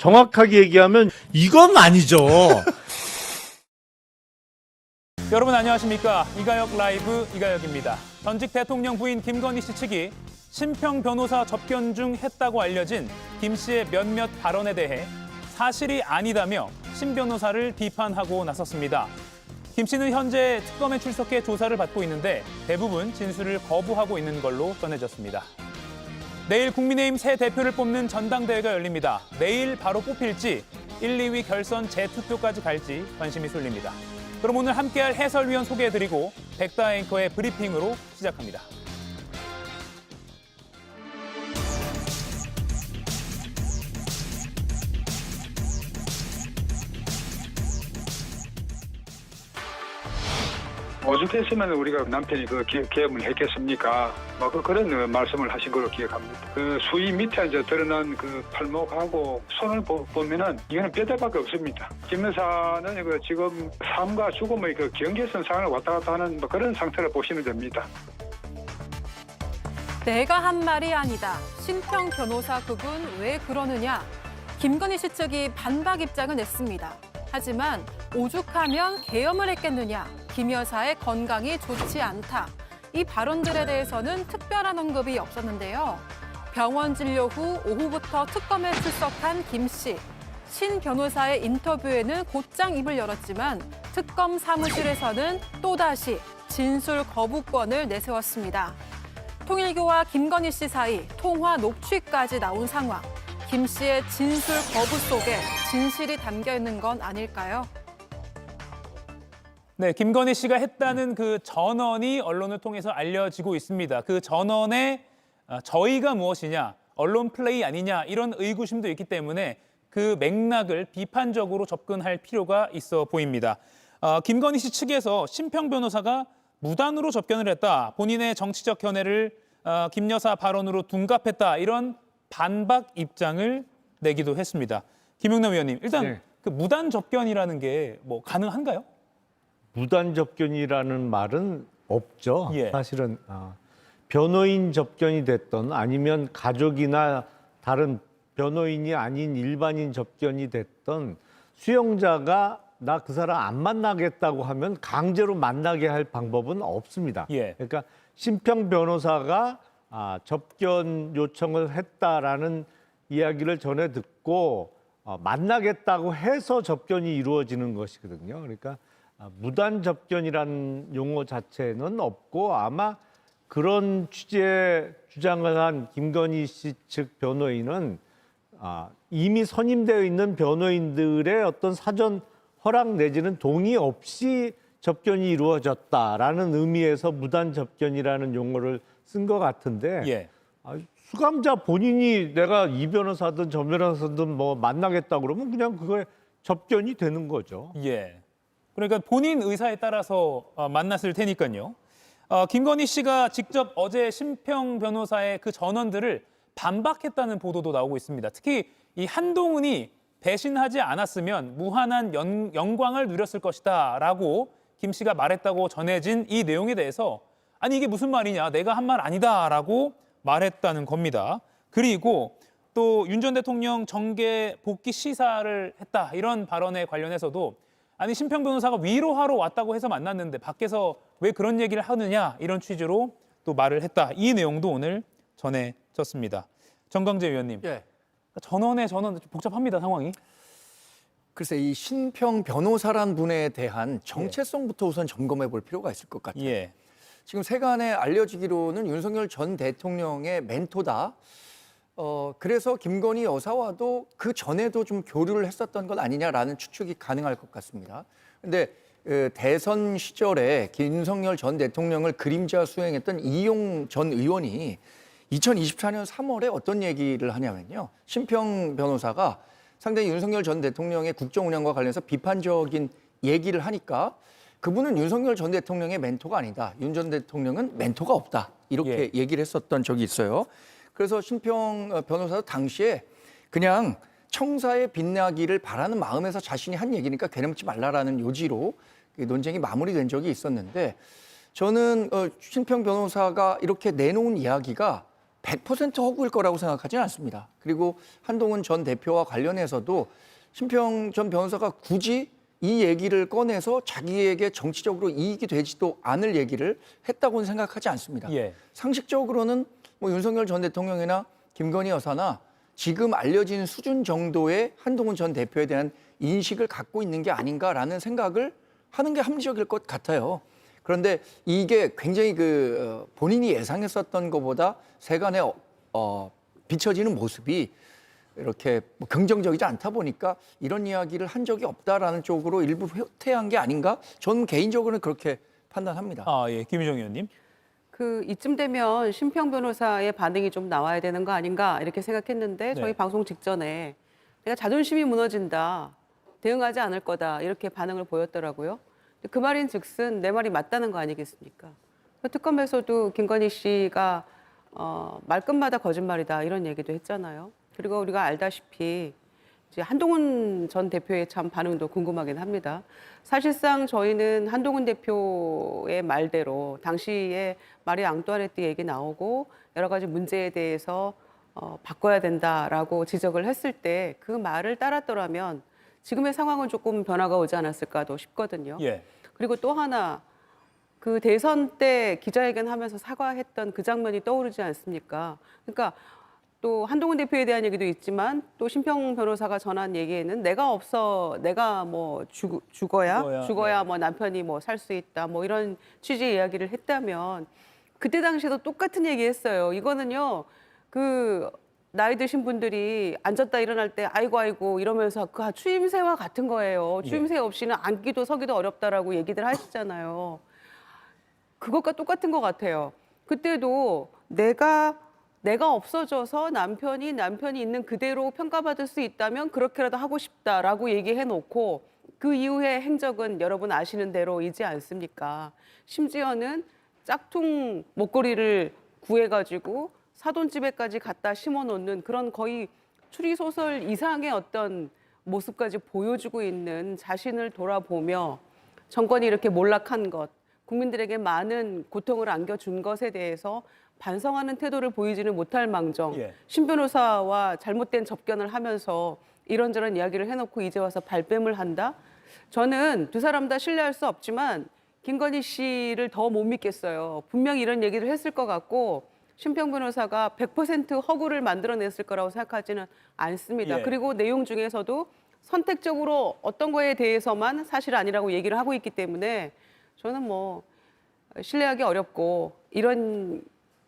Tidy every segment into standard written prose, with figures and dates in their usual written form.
정확하게 얘기하면 이건 아니죠. 여러분 안녕하십니까? 이가혁 라이브 이가혁입니다. 전직 대통령 부인 김건희 씨 측이 심평 변호사 접견 중 했다고 알려진 김 씨의 몇몇 발언에 대해 사실이 아니다며 심 변호사를 비판하고 나섰습니다. 김 씨는 현재 특검에 출석해 조사를 받고 있는데 대부분 진술을 거부하고 있는 걸로 전해졌습니다. 내일 국민의힘 새 대표를 뽑는 전당대회가 열립니다. 내일 바로 뽑힐지 1, 2위 결선 재투표까지 갈지 관심이 쏠립니다. 그럼 오늘 함께할 해설위원 소개해드리고 백다 앵커의 브리핑으로 시작합니다. 오죽했으면 우리가 남편이 그 계엄을 했겠습니까? 그런 말씀을 하신 걸로 기억합니다. 그 수위 밑에 이제 드러난 그 팔목하고 손을 보면은 이거는 뼈대밖에 없습니다. 김 여사는 그 지금 삶과 죽음의 그 경계선 상을 왔다 갔다 하는 그런 상태를 보시면 됩니다. 내가 한 말이 아니다. 심평 변호사 그분 왜 그러느냐. 김건희 씨 측이 반박 입장을 냈습니다. 하지만 오죽하면 계엄을 했겠느냐. 김 여사의 건강이 좋지 않다. 이 발언들에 대해서는 특별한 언급이 없었는데요. 병원 진료 후 오후부터 특검에 출석한 김 씨. 신 변호사의 인터뷰에는 곧장 입을 열었지만 특검 사무실에서는 또다시 진술 거부권을 내세웠습니다. 통일교와 김건희 씨 사이 통화 녹취까지 나온 상황. 김 씨의 진술 거부 속에 진실이 담겨 있는 건 아닐까요? 네, 김건희 씨가 했다는 그 전언이 언론을 통해서 알려지고 있습니다. 그 전언의 저희가 무엇이냐, 언론 플레이 아니냐 이런 의구심도 있기 때문에 그 맥락을 비판적으로 접근할 필요가 있어 보입니다. 김건희 씨 측에서 심평 변호사가 무단으로 접견을 했다, 본인의 정치적 견해를 김 여사 발언으로 둔갑했다 이런 반박 입장을 내기도 했습니다. 김용남 위원님, 일단 네. 그 무단 접견이라는 게 뭐 가능한가요? 무단 접견이라는 말은 없죠. 예. 사실은 변호인 접견이 됐던 아니면 가족이나 다른 변호인이 아닌 일반인 접견이 됐던 수용자가 나 그 사람 안 만나겠다고 하면 강제로 만나게 할 방법은 없습니다. 예. 그러니까 심평 변호사가 접견 요청을 했다라는 이야기를 전해 듣고 만나겠다고 해서 접견이 이루어지는 것이거든요. 그러니까 무단 접견이라는 용어 자체는 없고 아마 그런 취지의 주장을 한 김건희 씨 측 변호인은 이미 선임되어 있는 변호인들의 어떤 사전 허락 내지는 동의 없이 접견이 이루어졌다라는 의미에서 무단 접견이라는 용어를 쓴 것 같은데 예. 수감자 본인이 내가 이 변호사든 저 변호사든 뭐 만나겠다 그러면 그냥 그거에 접견이 되는 거죠. 예. 그러니까 본인 의사에 따라서 만났을 테니까요. 김건희 씨가 직접 어제 심평 변호사의 그 전언들을 반박했다는 보도도 나오고 있습니다. 특히 이 한동훈이 배신하지 않았으면 무한한 영광을 누렸을 것이다라고 김 씨가 말했다고 전해진 이 내용에 대해서 아니 이게 무슨 말이냐, 내가 한 말 아니다라고 말했다는 겁니다. 그리고 또 윤 전 대통령 정계 복귀 시사를 했다 이런 발언에 관련해서도 아니 심평 변호사가 위로하러 왔다고 해서 만났는데 밖에서 왜 그런 얘기를 하느냐 이런 취지로 또 말을 했다. 이 내용도 오늘 전해졌습니다. 정광재 위원님. 예. 전원 좀 복잡합니다, 상황이. 글쎄 이 신평 변호사란 분에 대한 정체성부터 우선 점검해 볼 필요가 있을 것 같아요. 예. 지금 세간에 알려지기로는 윤석열 전 대통령의 멘토다. 그래서 김건희 여사와도 그 전에도 좀 교류를 했었던 것 아니냐라는 추측이 가능할 것 같습니다. 근데 대선 시절에 윤석열 전 대통령을 그림자 수행했던 이용 전 의원이 2024년 3월에 어떤 얘기를 하냐면요. 심평 변호사가 상당히 윤석열 전 대통령의 국정 운영과 관련해서 비판적인 얘기를 하니까 그분은 윤석열 전 대통령의 멘토가 아니다. 윤 전 대통령은 멘토가 없다. 이렇게 얘기를 했었던 적이 있어요. 그래서 심평 변호사도 당시에 그냥 청사에 빛나기를 바라는 마음에서 자신이 한 얘기니까 괴롭지 말라라는 요지로 논쟁이 마무리된 적이 있었는데 저는 심평 변호사가 이렇게 내놓은 이야기가 100% 허구일 거라고 생각하지는 않습니다. 그리고 한동훈 전 대표와 관련해서도 심평 전 변호사가 굳이 이 얘기를 꺼내서 자기에게 정치적으로 이익이 되지도 않을 얘기를 했다고는 생각하지 않습니다. 예. 상식적으로는 뭐 윤석열 전 대통령이나 김건희 여사나 지금 알려진 수준 정도의 한동훈 전 대표에 대한 인식을 갖고 있는 게 아닌가라는 생각을 하는 게 합리적일 것 같아요. 그런데 이게 굉장히 본인이 예상했었던 것보다 세간에 비춰지는 모습이 이렇게 뭐 긍정적이지 않다 보니까 이런 이야기를 한 적이 없다라는 쪽으로 일부 회퇴한 게 아닌가? 저는 개인적으로는 그렇게 판단합니다. 예, 김유정 의원님. 이쯤 되면 심평 변호사의 반응이 좀 나와야 되는 거 아닌가 이렇게 생각했는데 저희 네. 방송 직전에 내가 자존심이 무너진다, 대응하지 않을 거다 이렇게 반응을 보였더라고요. 그 말인즉슨 내 말이 맞다는 거 아니겠습니까? 특검에서도 김건희 씨가 말끝마다 거짓말이다 이런 얘기도 했잖아요. 그리고 우리가 알다시피 이제 한동훈 전 대표의 참 반응도 궁금하긴 합니다. 사실상 저희는 한동훈 대표의 말대로 당시에 마리 앙뚜아네트 얘기 나오고 여러 가지 문제에 대해서 바꿔야 된다라고 지적을 했을 때 그 말을 따랐더라면 지금의 상황은 조금 변화가 오지 않았을까도 싶거든요. 예. 그리고 또 하나 그 대선 때 기자회견하면서 사과했던 그 장면이 떠오르지 않습니까? 그러니까 또 한동훈 대표에 대한 얘기도 있지만 또 심평 변호사가 전한 얘기에는 내가 뭐 죽어야 뭐 남편이 뭐 살 수 있다 뭐 이런 취지의 이야기를 했다면 그때 당시에도 똑같은 얘기했어요. 이거는요 나이 드신 분들이 앉았다 일어날 때 아이고 이러면서 그 추임새와 같은 거예요. 추임새 없이는 앉기도 서기도 어렵다라고 얘기들 하시잖아요. 그것과 똑같은 것 같아요. 그때도 내가 없어져서 남편이 있는 그대로 평가받을 수 있다면 그렇게라도 하고 싶다라고 얘기해놓고 그 이후의 행적은 여러분 아시는 대로이지 않습니까? 심지어는 짝퉁 목걸이를 구해가지고 사돈집에까지 갖다 심어놓는 그런 거의 추리소설 이상의 어떤 모습까지 보여주고 있는 자신을 돌아보며 정권이 이렇게 몰락한 것, 국민들에게 많은 고통을 안겨준 것에 대해서 반성하는 태도를 보이지는 못할 망정 예. 신 변호사와 잘못된 접견을 하면서 이런저런 이야기를 해놓고 이제 와서 발뺌을 한다? 저는 두 사람 다 신뢰할 수 없지만 김건희 씨를 더 못 믿겠어요. 분명히 이런 얘기를 했을 것 같고 심평 변호사가 100% 허구를 만들어냈을 거라고 생각하지는 않습니다. 예. 그리고 내용 중에서도 선택적으로 어떤 거에 대해서만 사실 아니라고 얘기를 하고 있기 때문에 저는 뭐 신뢰하기 어렵고 이런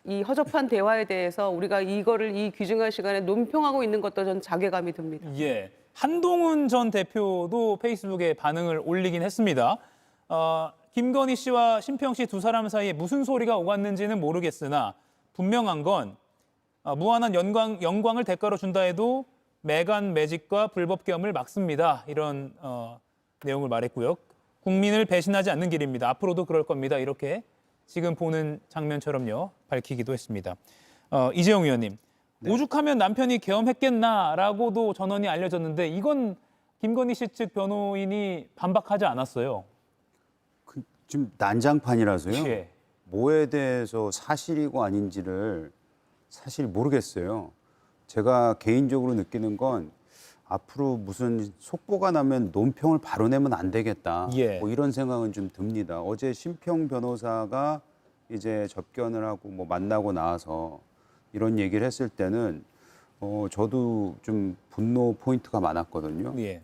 이 허접한 대화에 대해서 우리가 이거를 이 귀중한 시간에 논평하고 있는 것도 전 자괴감이 듭니다. 예. 한동훈 전 대표도 페이스북에 반응을 올리긴 했습니다. 김건희 씨와 심평 씨 두 사람 사이에 무슨 소리가 오갔는지는 모르겠으나 분명한 건 무한한 영광을 대가로 준다 해도 매간 매직과 불법 계엄을 막습니다. 이런 내용을 말했고요. 국민을 배신하지 않는 길입니다. 앞으로도 그럴 겁니다. 이렇게 지금 보는 장면처럼요 밝히기도 했습니다. 이재용 의원님, 오죽하면 남편이 계엄했겠나라고도 전언이 알려졌는데 이건 김건희 씨 측 변호인이 반박하지 않았어요. 지금 난장판이라서요. 예. 뭐에 대해서 사실이고 아닌지를 사실 모르겠어요. 제가 개인적으로 느끼는 건 앞으로 무슨 속보가 나면 논평을 바로 내면 안 되겠다. 예. 뭐 이런 생각은 좀 듭니다. 어제 심평 변호사가 이제 접견을 하고 뭐 만나고 나와서 이런 얘기를 했을 때는 저도 좀 분노 포인트가 많았거든요. 예.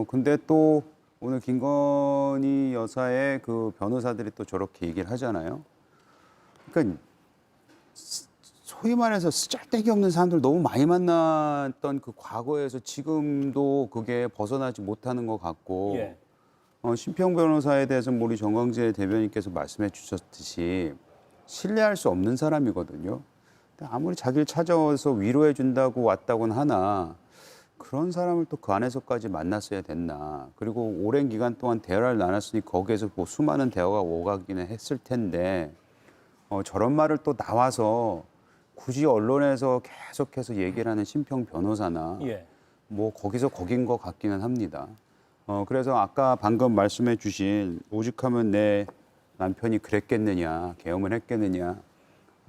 근데 또 오늘 김건희 여사의 그 변호사들이 또 저렇게 얘기를 하잖아요. 그러니까 소위 말해서 쓰잘데기 없는 사람들 너무 많이 만났던 그 과거에서 지금도 그게 벗어나지 못하는 것 같고 예. 심평 변호사에 대해서 우리 정광재 대변인께서 말씀해 주셨듯이 신뢰할 수 없는 사람이거든요. 근데 아무리 자기를 찾아와서 위로해 준다고 왔다고는 하나 그런 사람을 또 그 안에서까지 만났어야 됐나. 그리고 오랜 기간 동안 대화를 나눴으니 거기에서 뭐 수많은 대화가 오가기는 했을 텐데 저런 말을 또 나와서 굳이 언론에서 계속해서 얘기를 하는 심평 변호사나 예. 뭐 거기서 거긴 것 같기는 합니다. 그래서 아까 방금 말씀해 주신 오죽하면 내 남편이 그랬겠느냐, 계엄을 했겠느냐.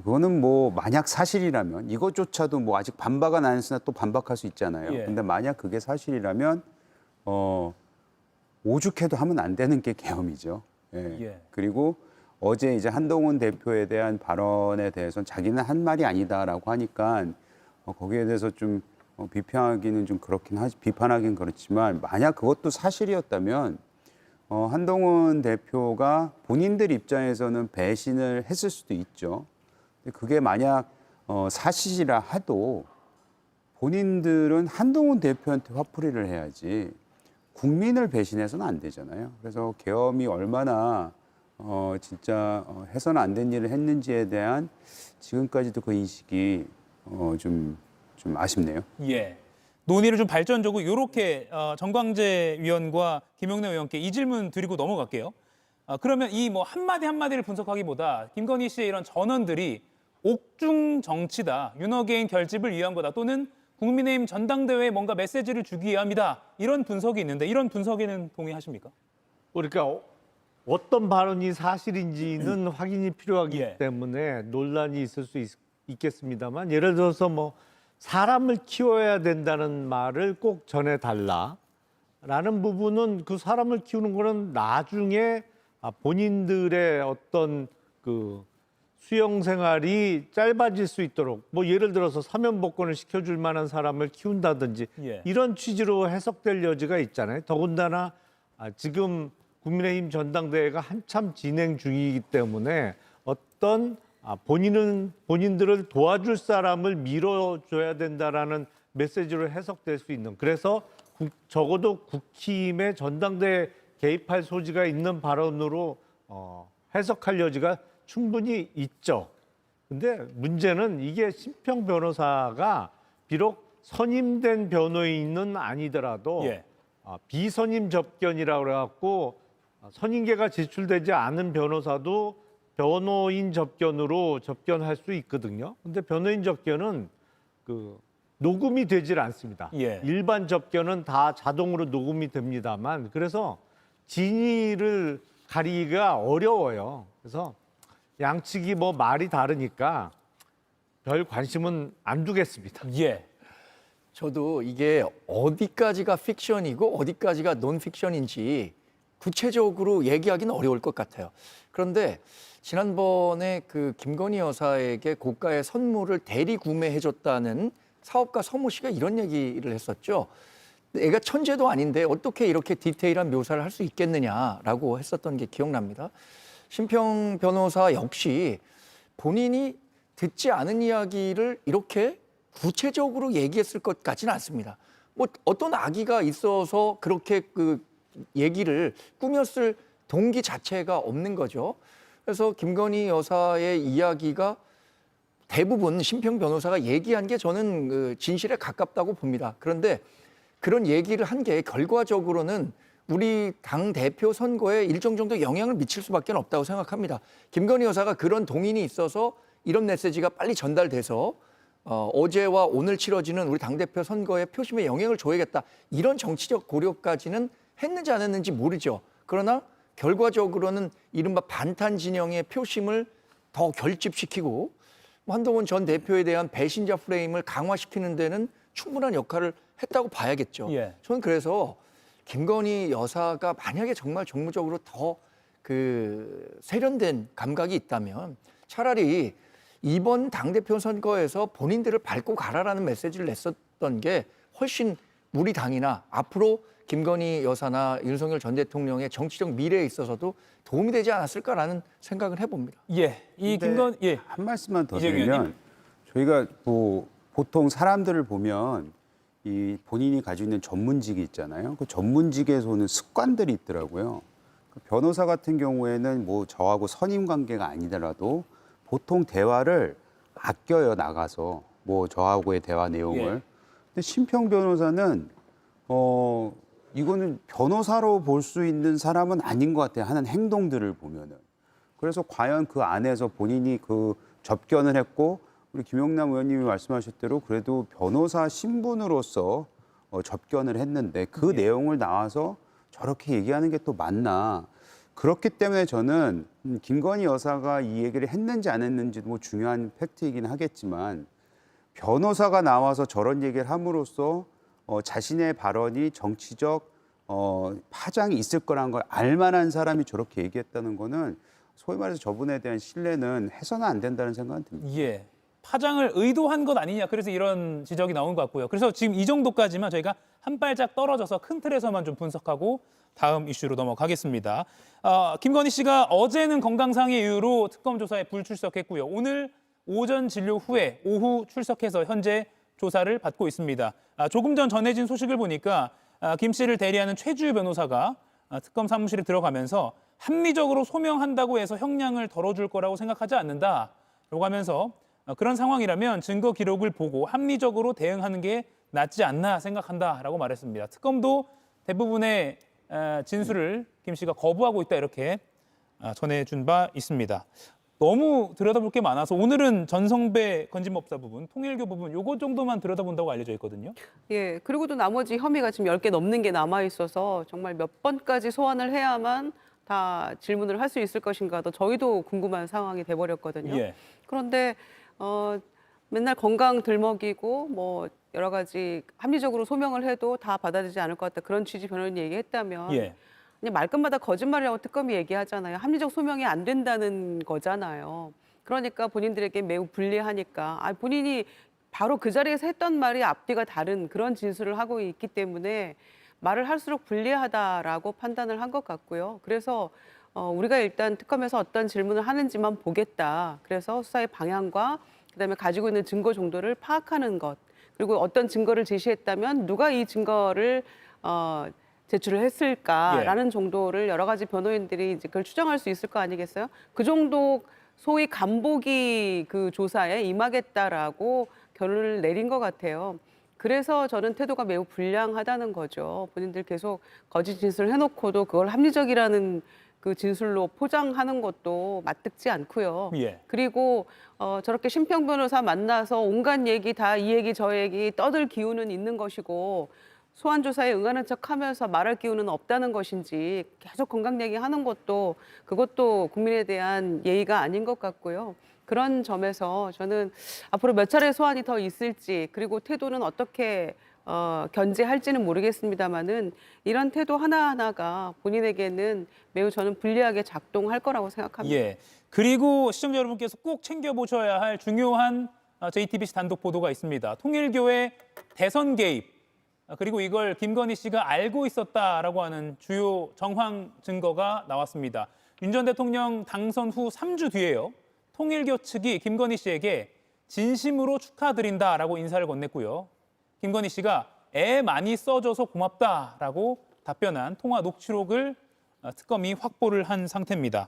그거는 뭐 만약 사실이라면 이것조차도 뭐 아직 반박은 안 했으나 또 반박할 수 있잖아요. 예. 근데 만약 그게 사실이라면 오죽해도 하면 안 되는 게 계엄이죠. 예. 예. 그리고 어제 이제 한동훈 대표에 대한 발언에 대해서는 자기는 한 말이 아니다라고 하니까 거기에 대해서 좀 비판하기는 좀 그렇긴 하지, 비판하긴 그렇지만 만약 그것도 사실이었다면 한동훈 대표가 본인들 입장에서는 배신을 했을 수도 있죠. 근데 그게 만약 사실이라 해도 본인들은 한동훈 대표한테 화풀이를 해야지 국민을 배신해서는 안 되잖아요. 그래서 계엄이 얼마나 진짜 해서는 안 된 일을 했는지에 대한 지금까지도 그 인식이 좀 아쉽네요. 예. 논의를 좀 발전적으로 이렇게 정광재 위원과 김용래 의원께 이 질문 드리고 넘어갈게요. 그러면 이 뭐 한마디 한마디를 분석하기보다 김건희 씨의 이런 전언들이 옥중 정치다, 윤어게인 결집을 위한 거다, 또는 국민의힘 전당대회에 뭔가 메시지를 주기 위함이다, 이런 분석이 있는데 이런 분석에는 동의하십니까? 그러니까 어떤 발언이 사실인지는 확인이 필요하기 예. 때문에 논란이 있을 수 있겠습니다만, 예를 들어서 뭐 사람을 키워야 된다는 말을 꼭 전해달라라는 부분은 그 사람을 키우는 거는 나중에 본인들의 어떤 그 수영 생활이 짧아질 수 있도록 뭐 예를 들어서 사면복권을 시켜줄 만한 사람을 키운다든지 예. 이런 취지로 해석될 여지가 있잖아요. 더군다나 지금 국민의힘 전당대회가 한참 진행 중이기 때문에 어떤 본인들을 도와줄 사람을 밀어줘야 된다라는 메시지로 해석될 수 있는, 그래서 적어도 국힘의 전당대회 개입할 소지가 있는 발언으로 해석할 여지가 충분히 있죠. 근데 문제는 이게 심평 변호사가 비록 선임된 변호인은 아니더라도 예. 비선임 접견이라고 그래갖고 선임계가 제출되지 않은 변호사도 변호인 접견으로 접견할 수 있거든요. 근데 변호인 접견은 그 녹음이 되질 않습니다. 예. 일반 접견은 다 자동으로 녹음이 됩니다만, 그래서 진위를 가리기가 어려워요. 그래서 양측이 뭐 말이 다르니까 별 관심은 안 두겠습니다. 예. 저도 이게 어디까지가 픽션이고 어디까지가 논픽션인지 구체적으로 얘기하기는 어려울 것 같아요. 그런데 지난번에 그 김건희 여사에게 고가의 선물을 대리 구매해줬다는 사업가 서모 씨가 이런 얘기를 했었죠. 애가 천재도 아닌데 어떻게 이렇게 디테일한 묘사를 할 수 있겠느냐라고 했었던 게 기억납니다. 심평 변호사 역시 본인이 듣지 않은 이야기를 이렇게 구체적으로 얘기했을 것 같지는 않습니다. 뭐 어떤 악의가 있어서 그렇게 그 얘기를 꾸몄을 동기 자체가 없는 거죠. 그래서 김건희 여사의 이야기가 대부분 심평 변호사가 얘기한 게 저는 그 진실에 가깝다고 봅니다. 그런데 그런 얘기를 한 게 결과적으로는 우리 당 대표 선거에 일정 정도 영향을 미칠 수밖에 없다고 생각합니다. 김건희 여사가 그런 동인이 있어서 이런 메시지가 빨리 전달돼서 어제와 오늘 치러지는 우리 당대표 선거의 표심에 영향을 줘야겠다, 이런 정치적 고려까지는 했는지 안 했는지 모르죠. 그러나 결과적으로는 이른바 반탄 진영의 표심을 더 결집시키고 한동훈 전 대표에 대한 배신자 프레임을 강화시키는 데는 충분한 역할을 했다고 봐야겠죠. 예. 저는 그래서 김건희 여사가 만약에 정말 정무적으로 더 그 세련된 감각이 있다면 차라리 이번 당대표 선거에서 본인들을 밟고 가라라는 메시지를 냈었던 게 훨씬 우리 당이나 앞으로 김건희 여사나 윤석열 전 대통령의 정치적 미래에 있어서도 도움이 되지 않았을까라는 생각을 해봅니다. 예. 이 근데 김건 예. 한 말씀만 더 이재규 드리면 의원님. 저희가 뭐 보통 사람들을 보면 이 본인이 가지고 있는 전문직이 있잖아요. 그 전문직에서 오는 습관들이 있더라고요. 그 변호사 같은 경우에는 뭐 저하고 선임 관계가 아니더라도 보통 대화를 아껴요, 나가서 뭐 저하고의 대화 내용을. 예. 근데 심평 변호사는 이거는 변호사로 볼 수 있는 사람은 아닌 것 같아요. 하는 행동들을 보면은. 그래서 과연 그 안에서 본인이 그 접견을 했고, 우리 김용남 의원님이 말씀하셨 대로 그래도 변호사 신분으로서 접견을 했는데 그 내용을 나와서 저렇게 얘기하는 게 또 맞나? 그렇기 때문에 저는 김건희 여사가 이 얘기를 했는지 안 했는지도 뭐 중요한 팩트이긴 하겠지만 변호사가 나와서 저런 얘기를 함으로써 자신의 발언이 정치적 파장이 있을 거라는 걸 알만한 사람이 저렇게 얘기했다는 거는 소위 말해서 저분에 대한 신뢰는 해서는 안 된다는 생각은 듭니다. 예. 파장을 의도한 것 아니냐. 그래서 이런 지적이 나온 것 같고요. 그래서 지금 이 정도까지만 저희가 한 발짝 떨어져서 큰 틀에서만 좀 분석하고 다음 이슈로 넘어가겠습니다. 김건희 씨가 어제는 건강상의 이유로 특검 조사에 불출석했고요. 오늘 오전 진료 후에 오후 출석해서 현재 조사를 받고 있습니다. 조금 전 전해진 소식을 보니까 김 씨를 대리하는 최주 변호사가 특검 사무실에 들어가면서 합리적으로 소명한다고 해서 형량을 덜어줄 거라고 생각하지 않는다라고 하면서 그런 상황이라면 증거 기록을 보고 합리적으로 대응하는 게 낫지 않나 생각한다라고 말했습니다. 특검도 대부분의 진술을 김 씨가 거부하고 있다 이렇게 전해준 바 있습니다. 너무 들여다볼 게 많아서 오늘은 전성배 건진법사 부분, 통일교 부분 요거 정도만 들여다본다고 알려져 있거든요. 예, 그리고도 나머지 혐의가 지금 10개 넘는 게 남아 있어서 정말 몇 번까지 소환을 해야만 다 질문을 할 수 있을 것인가도 저희도 궁금한 상황이 돼버렸거든요. 예. 그런데 맨날 건강 들먹이고 뭐 여러 가지 합리적으로 소명을 해도 다 받아들이지 않을 것 같다 그런 취지 변호인이 얘기했다면 예. 그냥 말끝마다 거짓말이라고 특검이 얘기하잖아요. 합리적 소명이 안 된다는 거잖아요. 그러니까 본인들에게 매우 불리하니까 본인이 바로 그 자리에서 했던 말이 앞뒤가 다른 그런 진술을 하고 있기 때문에 말을 할수록 불리하다라고 판단을 한 것 같고요. 그래서 우리가 일단 특검에서 어떤 질문을 하는지만 보겠다. 그래서 수사의 방향과 그다음에 가지고 있는 증거 정도를 파악하는 것. 그리고 어떤 증거를 제시했다면 누가 이 증거를 제출을 했을까라는 정도를 여러 가지 변호인들이 이제 그걸 추정할 수 있을 거 아니겠어요? 그 정도 소위 간보기 그 조사에 임하겠다라고 결론을 내린 것 같아요. 그래서 저는 태도가 매우 불량하다는 거죠. 본인들 계속 거짓 진술을 해놓고도 그걸 합리적이라는 그 진술로 포장하는 것도 맞듣지 않고요. 예. 그리고 저렇게 심평 변호사 만나서 온갖 얘기 다 이 얘기 저 얘기 떠들 기운은 있는 것이고 소환 조사에 응하는 척하면서 말할 기운은 없다는 것인지 계속 건강 얘기하는 것도 그것도 국민에 대한 예의가 아닌 것 같고요. 그런 점에서 저는 앞으로 몇 차례 소환이 더 있을지 그리고 태도는 어떻게 견제할지는 모르겠습니다만은 이런 태도 하나하나가 본인에게는 매우 저는 불리하게 작동할 거라고 생각합니다. 예. 그리고 시청자 여러분께서 꼭 챙겨보셔야 할 중요한 JTBC 단독 보도가 있습니다. 통일교의 대선 개입, 그리고 이걸 김건희 씨가 알고 있었다라고 하는 주요 정황 증거가 나왔습니다. 윤 전 대통령 당선 후 3주 뒤에요. 통일교 측이 김건희 씨에게 진심으로 축하드린다라고 인사를 건넸고요. 김건희 씨가 애 많이 써줘서 고맙다라고 답변한 통화 녹취록을 특검이 확보를 한 상태입니다.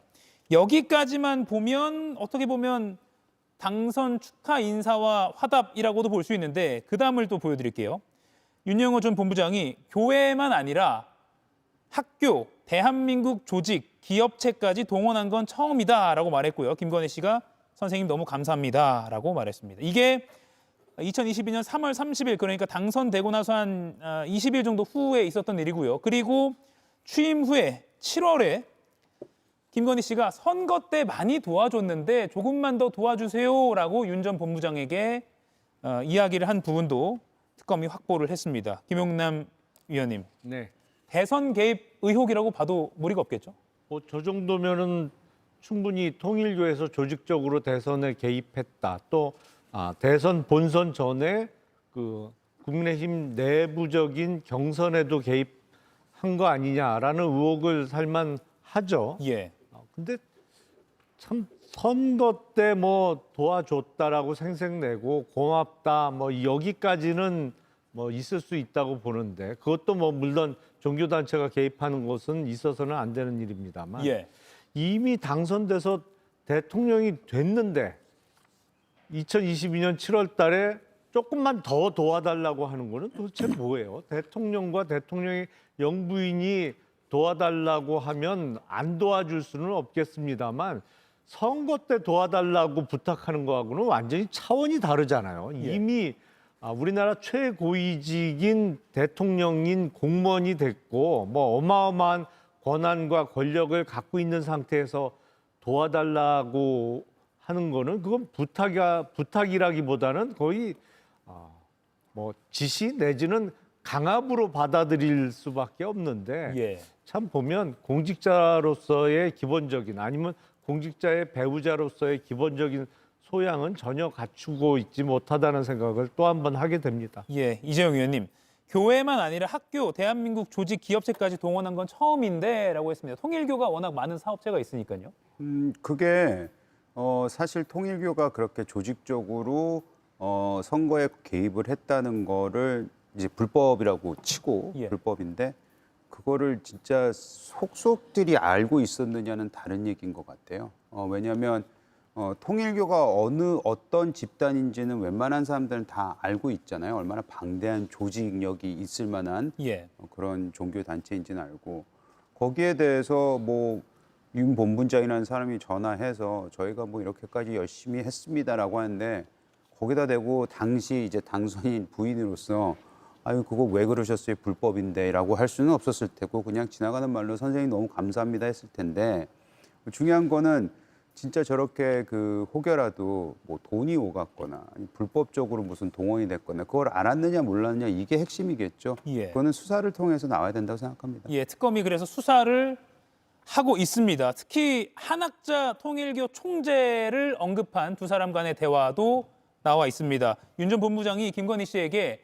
여기까지만 보면 어떻게 보면 당선 축하 인사와 화답이라고도 볼 수 있는데 그 다음을 또 보여드릴게요. 윤영호 전 본부장이 교회만 아니라 학교, 대한민국 조직, 기업체까지 동원한 건 처음이다라고 말했고요. 김건희 씨가 선생님 너무 감사합니다라고 말했습니다. 이게 2022년 3월 30일 그러니까 당선되고 나서 한 20일 정도 후에 있었던 일이고요. 그리고 취임 후에 7월에 김건희 씨가 선거 때 많이 도와줬는데 조금만 더 도와주세요라고 윤 전 본부장에게 이야기를 한 부분도 특검이 확보를 했습니다. 김용남 위원님, 네. 대선 개입 의혹이라고 봐도 무리가 없겠죠? 저 정도면은 충분히 통일교에서 조직적으로 대선에 개입했다. 또 대선 본선 전에 그 국민의힘 내부적인 경선에도 개입한 거 아니냐라는 의혹을 살만하죠. 예. 근데 참 선거 때 뭐 도와줬다라고 생색내고 고맙다 뭐 여기까지는 뭐 있을 수 있다고 보는데 그것도 뭐 물론 종교단체가 개입하는 것은 있어서는 안 되는 일입니다만 예. 이미 당선돼서 대통령이 됐는데 2022년 7월 달에 조금만 더 도와달라고 하는 거는 도대체 뭐예요? 대통령과 대통령의 영부인이 도와달라고 하면 안 도와줄 수는 없겠습니다만 선거 때 도와달라고 부탁하는 거하고는 완전히 차원이 다르잖아요. 예. 이미 우리나라 최고위직인 대통령인 공무원이 됐고 뭐 어마어마한 권한과 권력을 갖고 있는 상태에서 도와달라고 하는 거는 그건 부탁이라기보다는 거의 뭐 지시 내지는 강압으로 받아들일 수밖에 없는데 예. 참 보면 공직자로서의 기본적인 아니면 공직자의 배우자로서의 기본적인 소양은 전혀 갖추고 있지 못하다는 생각을 또 한 번 하게 됩니다. 예, 이재용 의원님. 교회만 아니라 학교, 대한민국 조직, 기업체까지 동원한 건 처음인데라고 했습니다. 통일교가 워낙 많은 사업체가 있으니까요. 그게 사실 통일교가 그렇게 조직적으로 선거에 개입을 했다는 거를 이제 불법이라고 치고 예. 불법인데 그거를 진짜 속속들이 알고 있었느냐는 다른 얘기인 것 같아요. 왜냐하면 통일교가 어떤 집단인지는 웬만한 사람들은 다 알고 있잖아요. 얼마나 방대한 조직력이 있을 만한 예. 그런 종교 단체인지는 알고 거기에 대해서 뭐 윤 본부장이라는 사람이 전화해서 저희가 뭐 이렇게까지 열심히 했습니다라고 하는데 거기다 대고 당시 이제 당선인 부인으로서 아유 그거 왜 그러셨어요 불법인데라고 할 수는 없었을 테고 그냥 지나가는 말로 선생님 너무 감사합니다 했을 텐데 중요한 거는 진짜 저렇게 그 혹여라도 뭐 돈이 오갔거나 불법적으로 무슨 동원이 됐거나 그걸 알았느냐 몰랐느냐 이게 핵심이겠죠. 예. 그거는 수사를 통해서 나와야 된다고 생각합니다. 예, 특검이 그래서 수사를 하고 있습니다. 특히 한학자 통일교 총재를 언급한 두 사람 간의 대화도 나와 있습니다. 윤 전 본부장이 김건희 씨에게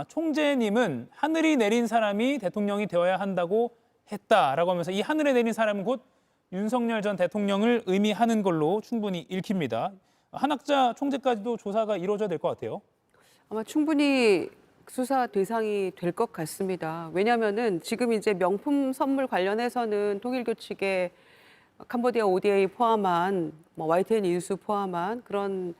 총재님은 하늘이 내린 사람이 대통령이 되어야 한다고 했다라고 하면서 이 하늘에 내린 사람은 곧 윤석열 전 대통령을 의미하는 걸로 충분히 읽힙니다. 한학자 총재까지도 조사가 이루어져야 될 것 같아요. 아마 충분히 수사 대상이 될 것 같습니다. 왜냐하면은 지금 이제 명품 선물 관련해서는 통일교 측에 캄보디아 ODA 포함한 뭐 YTN 인수 포함한 그런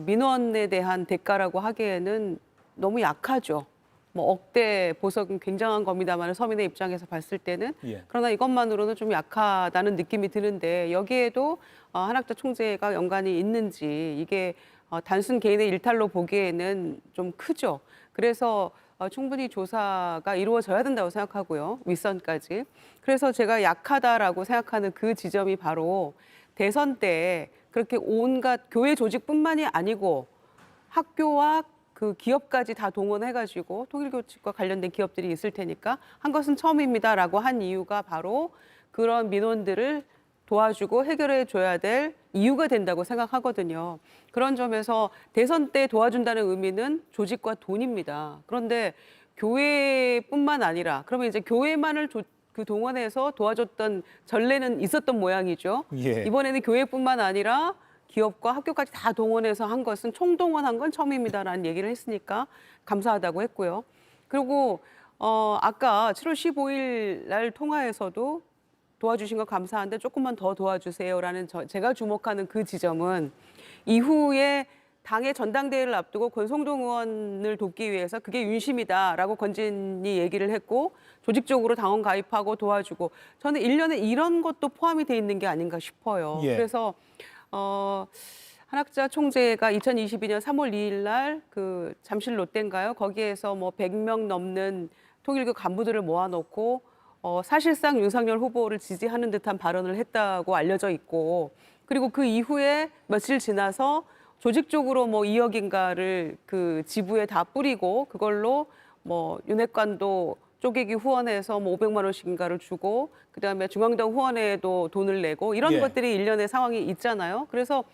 민원에 대한 대가라고 하기에는 너무 약하죠. 뭐 억대 보석은 굉장한 겁니다만 서민의 입장에서 봤을 때는 예. 그러나 이것만으로는 좀 약하다는 느낌이 드는데 여기에도 한학자 총재가 연관이 있는지 이게 단순 개인의 일탈로 보기에는 좀 크죠. 그래서 충분히 조사가 이루어져야 된다고 생각하고요. 윗선까지. 그래서 제가 약하다라고 생각하는 그 지점이 바로 대선 때 그렇게 온갖 교회 조직뿐만이 아니고 학교와 그 기업까지 다 동원해가지고 통일교 측과 관련된 기업들이 있을 테니까 한 것은 처음입니다라고 한 이유가 바로 그런 민원들을 도와주고 해결해 줘야 될 이유가 된다고 생각하거든요. 그런 점에서 대선 때 도와준다는 의미는 조직과 돈입니다. 그런데 교회뿐만 아니라 그러면 이제 교회만을 그 동원해서 도와줬던 전례는 있었던 모양이죠. 예. 이번에는 교회뿐만 아니라 기업과 학교까지 다 동원해서 한 것은 총동원한 건 처음입니다라는 얘기를 했으니까 감사하다고 했고요. 그리고 아까 7월 15일 날 통화에서도 도와주신 거 감사한데 조금만 더 도와주세요라는 제가 주목하는 그 지점은 이후에 당의 전당대회를 앞두고 권성동 의원을 돕기 위해서 그게 윤심이다라고 건진이 얘기를 했고 조직적으로 당원 가입하고 도와주고 저는 일련에 이런 것도 포함이 돼 있는 게 아닌가 싶어요. 예. 그래서 한학자 총재가 2022년 3월 2일 날 그 잠실 롯데인가요? 거기에서 뭐 100명 넘는 통일교 간부들을 모아놓고 사실상 윤석열 후보를 지지하는 듯한 발언을 했다고 알려져 있고 그리고 그 이후에 며칠 지나서 조직적으로 뭐 2억인가를 그 지부에 다 뿌리고 그걸로 뭐 윤핵관도 쪼개기 후원해서 뭐 500만 원씩인가를 주고 그다음에 중앙당 후원회에도 돈을 내고 이런 예. 것들이 일련의 상황이 있잖아요. 그래서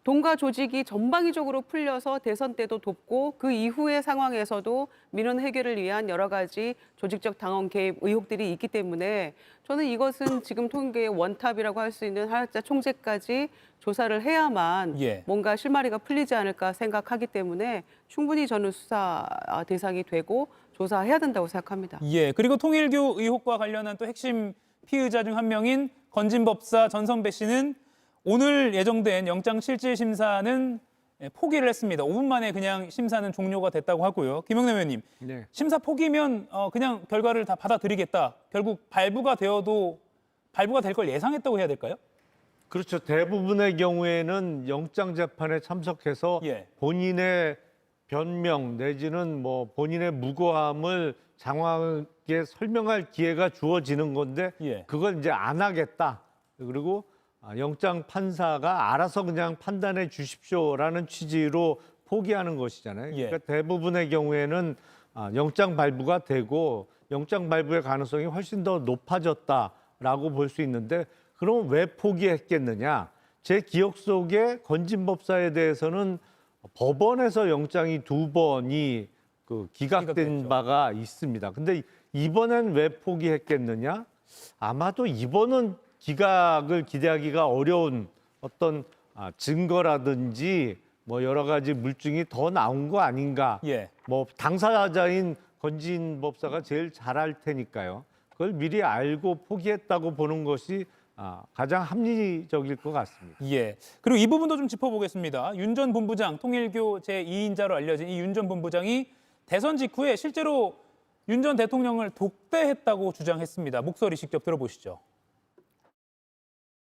돈과 조직이 전방위적으로 풀려서 대선 때도 돕고 그 이후의 상황에서도 민원 해결을 위한 여러 가지 조직적 당원 개입 의혹들이 있기 때문에 저는 이것은 지금 통계의 원탑이라고 할 수 있는 한학자 총재까지 조사를 해야만 예. 뭔가 실마리가 풀리지 않을까 생각하기 때문에 충분히 저는 수사 대상이 되고 조사해야 된다고 생각합니다. 예, 그리고 통일교 의혹과 관련한 또 핵심 피의자 중 한 명인 건진법사 전선배 씨는 오늘 예정된 영장실질심사는 포기를 했습니다. 5분 만에 그냥 심사는 종료가 됐다고 하고요. 김영남 의원님, 네. 심사 포기면 그냥 결과를 다 받아들이겠다. 결국 발부가 될 걸 예상했다고 해야 될까요? 그렇죠. 대부분의 경우에는 영장 재판에 참석해서 예. 본인의 변명 내지는 뭐 본인의 무고함을 이렇게 설명할 기회가 주어지는 건데 예. 그걸 이제 안 하겠다. 그리고 영장 판사가 알아서 그냥 판단해 주십시오라는 취지로 포기하는 것이잖아요. 예. 그러니까 대부분의 경우에는 영장 발부가 되고 영장 발부의 가능성이 훨씬 더 높아졌다라고 볼 수 있는데 그럼 왜 포기했겠느냐? 제 기억 속에 건진법사에 대해서는 법원에서 영장이 2번이 기각된 기각됐죠. 바가 있습니다. 근데 이번엔 왜 포기했겠느냐? 아마도 이번은 기각을 기대하기가 어려운 어떤 증거라든지 뭐 여러 가지 물증이 더 나온 거 아닌가? 예. 뭐 당사자인 건진 법사가 제일 잘 알 테니까요. 그걸 미리 알고 포기했다고 보는 것이 가장 합리적일 것 같습니다. 예. 그리고 이 부분도 좀 짚어보겠습니다. 윤 전 본부장, 통일교 제2인자로 알려진 이 윤 전 본부장이 대선 직후에 실제로 윤 전 대통령을 독대했다고 주장했습니다. 목소리 직접 들어보시죠.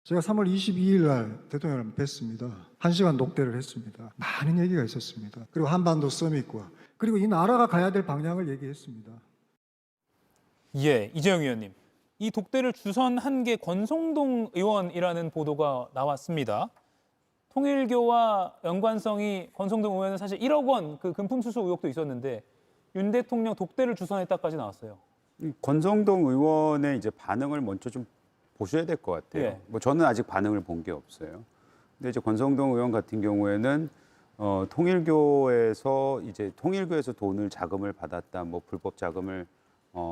제가 3월 22일 날 대통령을 뵀습니다. 1시간 독대를 했습니다. 많은 얘기가 있었습니다. 그리고 한반도 서밋과 그리고 이 나라가 가야 될 방향을 얘기했습니다. 예, 이재용 의원님. 이 독대를 주선한 게 권성동 의원이라는 보도가 나왔습니다. 통일교와 연관성이 권성동 의원은 사실 1억 원 그 금품 수수 의혹도 있었는데 윤 대통령 독대를 주선했다까지 나왔어요. 권성동 의원의 이제 반응을 먼저 좀 보셔야 될 것 같아요. 예. 뭐 저는 아직 반응을 본 게 없어요. 근데 이제 권성동 의원 같은 경우에는 통일교에서 돈을 자금을 받았다, 뭐 불법 자금을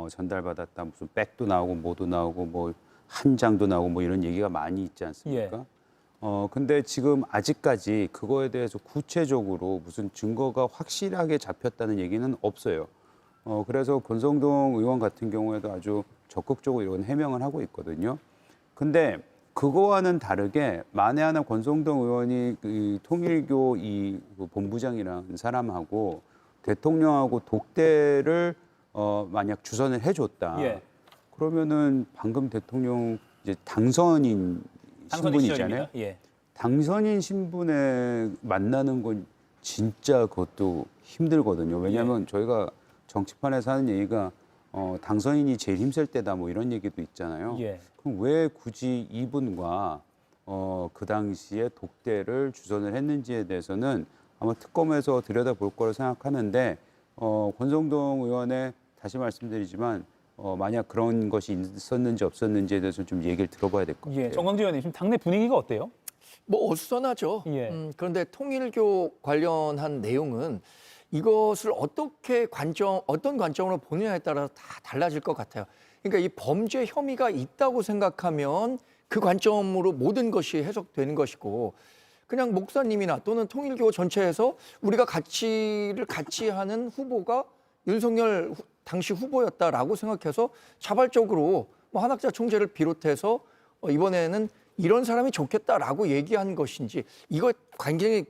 전달받았다, 무슨 백도 나오고 뭐도 나오고 뭐 한 장도 나오고 뭐 이런 얘기가 많이 있지 않습니까? 예. 근데 지금 아직까지 그거에 대해서 구체적으로 무슨 증거가 확실하게 잡혔다는 얘기는 없어요. 그래서 권성동 의원 같은 경우에도 아주 적극적으로 이런 해명을 하고 있거든요. 근데 그거와는 다르게 만에 하나 권성동 의원이 그 통일교 그 본부장이라는 사람하고 대통령하고 독대를 만약 주선을 해줬다. 예. 그러면은 방금 대통령 이제 당선인 신분이잖아요. 예. 당선인 신분에 만나는 건 진짜 그것도 힘들거든요. 왜냐하면 저희가 정치판에서 하는 얘기가 당선인이 제일 힘쓸 때다 뭐 이런 얘기도 있잖아요. 예. 그럼 왜 굳이 이분과 그 당시에 독대를 주선을 했는지에 대해서는 아마 특검에서 들여다볼 거로 생각하는데 권성동 의원의 다시 말씀드리지만 만약 그런 것이 있었는지 없었는지에 대해서 좀 얘기를 들어봐야 될 것 같아요. 예. 정광재 의원님, 지금 당내 분위기가 어때요? 뭐 어수선하죠. 예. 그런데 통일교 관련한 내용은 이것을 어떤 관점으로 보느냐에 따라서 다 달라질 것 같아요. 그러니까 이 범죄 혐의가 있다고 생각하면 그 관점으로 모든 것이 해석되는 것이고 그냥 목사님이나 또는 통일교 전체에서 우리가 가치를 같이 하는 후보가 윤석열 당시 후보였다라고 생각해서 자발적으로 뭐 한학자 총재를 비롯해서 이번에는 이런 사람이 좋겠다라고 얘기한 것인지 이거 굉장히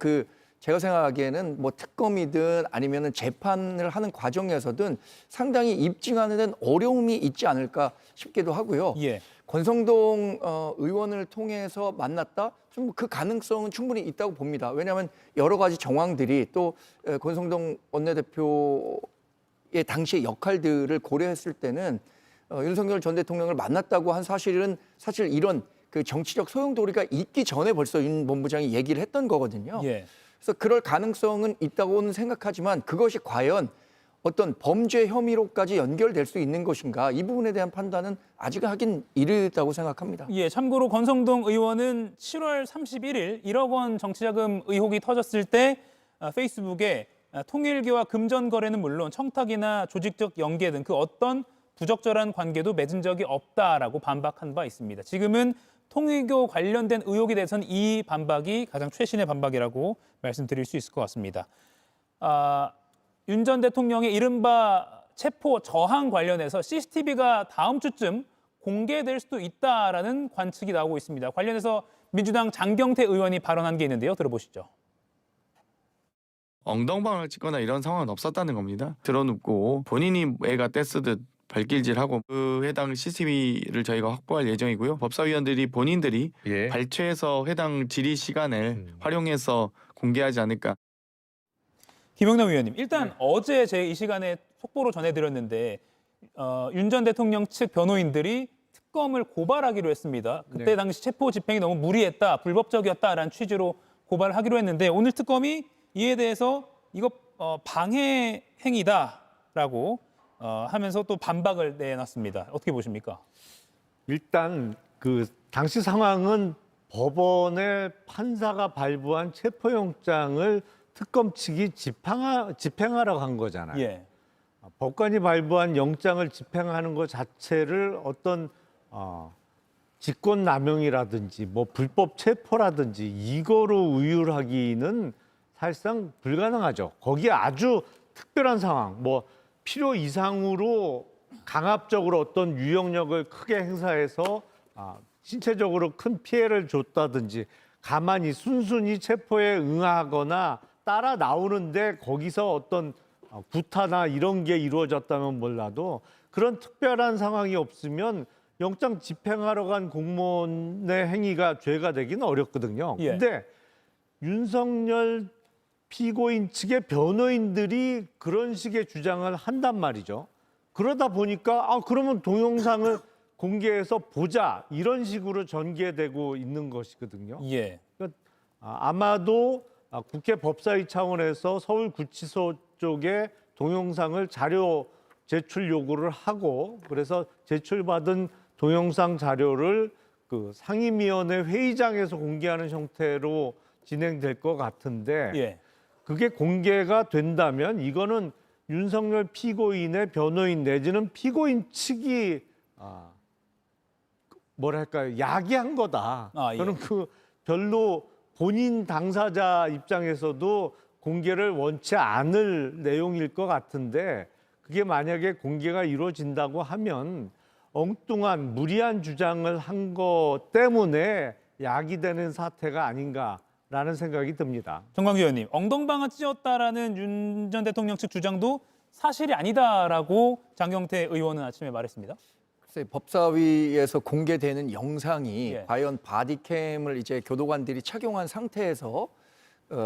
제가 생각하기에는 뭐 특검이든 아니면은 재판을 하는 과정에서든 상당히 입증하는 데는 어려움이 있지 않을까 싶기도 하고요. 예. 권성동 의원을 통해서 만났다? 좀 그 가능성은 충분히 있다고 봅니다. 왜냐하면 여러 가지 정황들이 또 권성동 원내대표의 당시의 역할들을 고려했을 때는 윤석열 전 대통령을 만났다고 한 사실은 사실 이런 그 정치적 소용돌이가 있기 전에 벌써 윤 본부장이 얘기를 했던 거거든요. 예. 그래서 그럴 가능성은 있다고는 생각하지만 그것이 과연 어떤 범죄 혐의로까지 연결될 수 있는 것인가 이 부분에 대한 판단은 아직 하긴 이르다고 생각합니다. 예, 참고로 권성동 의원은 7월 31일 1억 원 정치자금 의혹이 터졌을 때 페이스북에 통일교와 금전 거래는 물론 청탁이나 조직적 연계 등 그 어떤 부적절한 관계도 맺은 적이 없다라고 반박한 바 있습니다. 지금은 통일교 관련된 의혹에 대해서는 이 반박이 가장 최신의 반박이라고 말씀드릴 수 있을 것 같습니다. 윤 전 대통령의 이른바 체포 저항 관련해서 CCTV가 다음 주쯤 공개될 수도 있다라는 관측이 나오고 있습니다. 관련해서 민주당 장경태 의원이 발언한 게 있는데요. 들어보시죠. 엉덩방을 찍거나 이런 상황은 없었다는 겁니다. 드러눕고 본인이 애가 떼쓰듯 발길질하고 그 해당 CCTV를 저희가 확보할 예정이고요. 법사위원들이 본인들이 발췌해서 해당 질의 시간을 활용해서 공개하지 않을까. 김영남 의원님, 일단 어제 제 이 시간에 속보로 전해드렸는데 윤 전 대통령 측 변호인들이 특검을 고발하기로 했습니다. 그때 네. 당시 체포 집행이 너무 무리했다, 불법적이었다라는 취지로 고발하기로 했는데 오늘 특검이 이에 대해서 이거 방해 행위다라고 하면서 또 반박을 내놨습니다. 어떻게 보십니까? 일단 그 당시 상황은 법원의 판사가 발부한 체포영장을 특검 측이 집행하라고 한 거잖아요. 예. 법관이 발부한 영장을 집행하는 것 자체를 어떤 직권남용이라든지 뭐 불법 체포라든지 이거로 의율하기는 사실상 불가능하죠. 거기에 아주 특별한 상황, 뭐 필요 이상으로 강압적으로 어떤 유형력을 크게 행사해서 신체적으로 큰 피해를 줬다든지 가만히 순순히 체포에 응하거나 따라 나오는데 거기서 어떤 구타나 이런 게 이루어졌다면 몰라도 그런 특별한 상황이 없으면 영장 집행하러 간 공무원의 행위가 죄가 되기는 어렵거든요. 예. 근데 윤석열 피고인 측의 변호인들이 그런 식의 주장을 한단 말이죠. 그러다 보니까 그러면 동영상을 공개해서 보자 이런 식으로 전개되고 있는 것이거든요. 예. 그러니까 아마도 국회 법사위 차원에서 서울구치소 쪽에 동영상을 자료 제출 요구를 하고 그래서 제출받은 동영상 자료를 그 상임위원회 회의장에서 공개하는 형태로 진행될 것 같은데 예. 그게 공개가 된다면 이거는 윤석열 피고인의 변호인 내지는 피고인 측이 뭐랄까요 야기한 거다. 예. 저는 그 별로 본인 당사자 입장에서도 공개를 원치 않을 내용일 것 같은데 그게 만약에 공개가 이루어진다고 하면 엉뚱한 무리한 주장을 한 것 때문에 야기되는 사태가 아닌가라는 생각이 듭니다. 정광재 의원님, 엉덩방아 찢었다라는 윤 전 대통령 측 주장도 사실이 아니다라고 장경태 의원은 아침에 말했습니다. 글쎄, 법사위에서 공개되는 영상이 예. 과연 바디캠을 이제 교도관들이 착용한 상태에서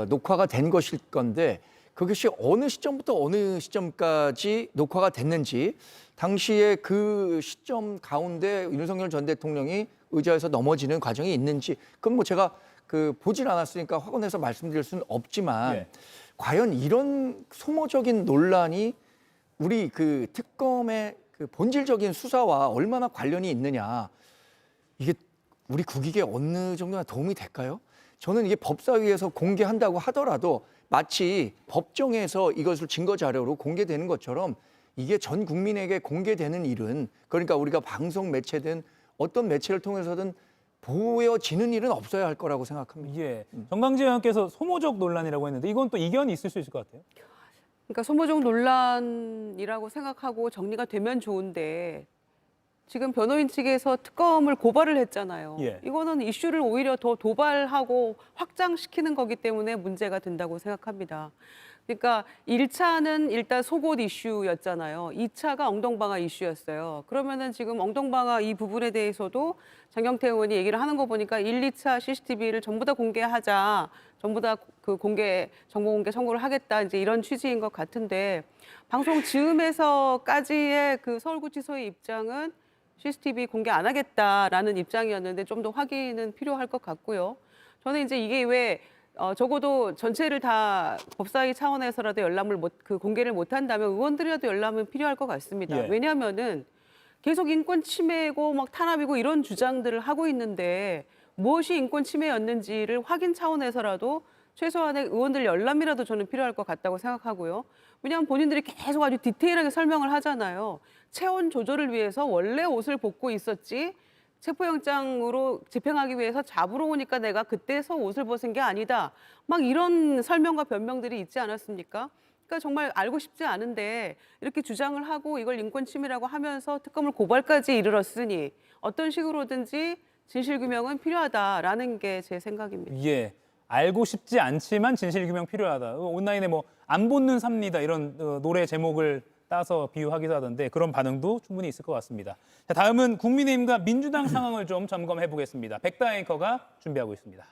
녹화가 된 것일 건데 그것이 어느 시점부터 어느 시점까지 녹화가 됐는지 당시에 그 시점 가운데 윤석열 전 대통령이 의자에서 넘어지는 과정이 있는지 그건 뭐 제가 보질 않았으니까 확언해서 말씀드릴 수는 없지만 예. 과연 이런 소모적인 논란이 우리 그 특검의 그 본질적인 수사와 얼마나 관련이 있느냐 이게 우리 국익에 어느 정도나 도움이 될까요? 저는 이게 법사위에서 공개한다고 하더라도 마치 법정에서 이것을 증거 자료로 공개되는 것처럼 이게 전 국민에게 공개되는 일은 그러니까 우리가 방송 매체든 어떤 매체를 통해서든 보여지는 일은 없어야 할 거라고 생각합니다. 예. 정광재 의원께서 소모적 논란이라고 했는데 이건 또 이견이 있을 수 있을 것 같아요. 그러니까 소모적 논란이라고 생각하고 정리가 되면 좋은데 지금 변호인 측에서 특검을 고발을 했잖아요. 예. 이거는 이슈를 오히려 더 도발하고 확장시키는 거기 때문에 문제가 된다고 생각합니다. 그러니까 1차는 일단 속옷 이슈였잖아요. 2차가 엉덩방아 이슈였어요. 그러면은 지금 엉덩방아 이 부분에 대해서도 장경태 의원이 얘기를 하는 거 보니까 1, 2차 CCTV를 전부 다 공개하자. 전부 다 그 정보 공개 청구를 하겠다. 이제 이런 취지인 것 같은데 방송 즈음에서까지의 그 서울구치소의 입장은 CCTV 공개 안 하겠다라는 입장이었는데 좀 더 확인은 필요할 것 같고요. 저는 이제 이게 왜 적어도 전체를 다 법사위 차원에서라도 공개를 못 한다면 의원들이라도 열람은 필요할 것 같습니다. 예. 왜냐하면은 계속 인권 침해고 막 탄압이고 이런 주장들을 하고 있는데 무엇이 인권 침해였는지를 확인 차원에서라도 최소한의 의원들 열람이라도 저는 필요할 것 같다고 생각하고요. 왜냐하면 본인들이 계속 아주 디테일하게 설명을 하잖아요. 체온 조절을 위해서 원래 옷을 벗고 있었지 체포영장으로 집행하기 위해서 잡으러 오니까 내가 그때서 옷을 벗은 게 아니다. 막 이런 설명과 변명들이 있지 않았습니까? 그러니까 정말 알고 싶지 않은데 이렇게 주장을 하고 이걸 인권 침해라고 하면서 특검을 고발까지 이르렀으니 어떤 식으로든지 진실규명은 필요하다라는 게 제 생각입니다. 예. 알고 싶지 않지만 진실규명 필요하다. 온라인에 뭐 안 본는 삽니다 이런 노래 제목을 따서 비유하기도 하던데 그런 반응도 충분히 있을 것 같습니다. 자, 다음은 국민의힘과 민주당 상황을 좀 점검해 보겠습니다. 백다 앵커가 준비하고 있습니다.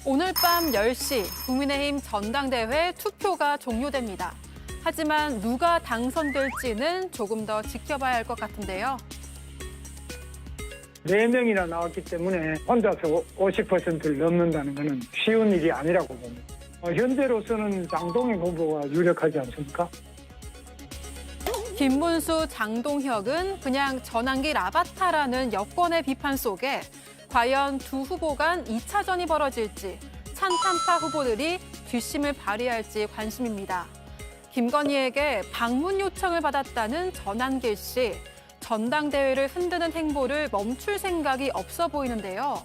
오늘 밤 10시 국민의힘 전당대회 투표가 종료됩니다. 하지만 누가 당선될지는 조금 더 지켜봐야 할 것 같은데요. 4명이나 나왔기 때문에 혼자서 50%를 넘는다는 것은 쉬운 일이 아니라고 봅니다. 현재로서는 장동혁 후보가 유력하지 않습니까? 김문수, 장동혁은 그냥 전환길 아바타라는 여권의 비판 속에 과연 두 후보 간 2차전이 벌어질지 찬탄파 후보들이 뒷심을 발휘할지 관심입니다. 김건희에게 방문 요청을 받았다는 전환길 씨. 전당대회를 흔드는 행보를 멈출 생각이 없어 보이는데요.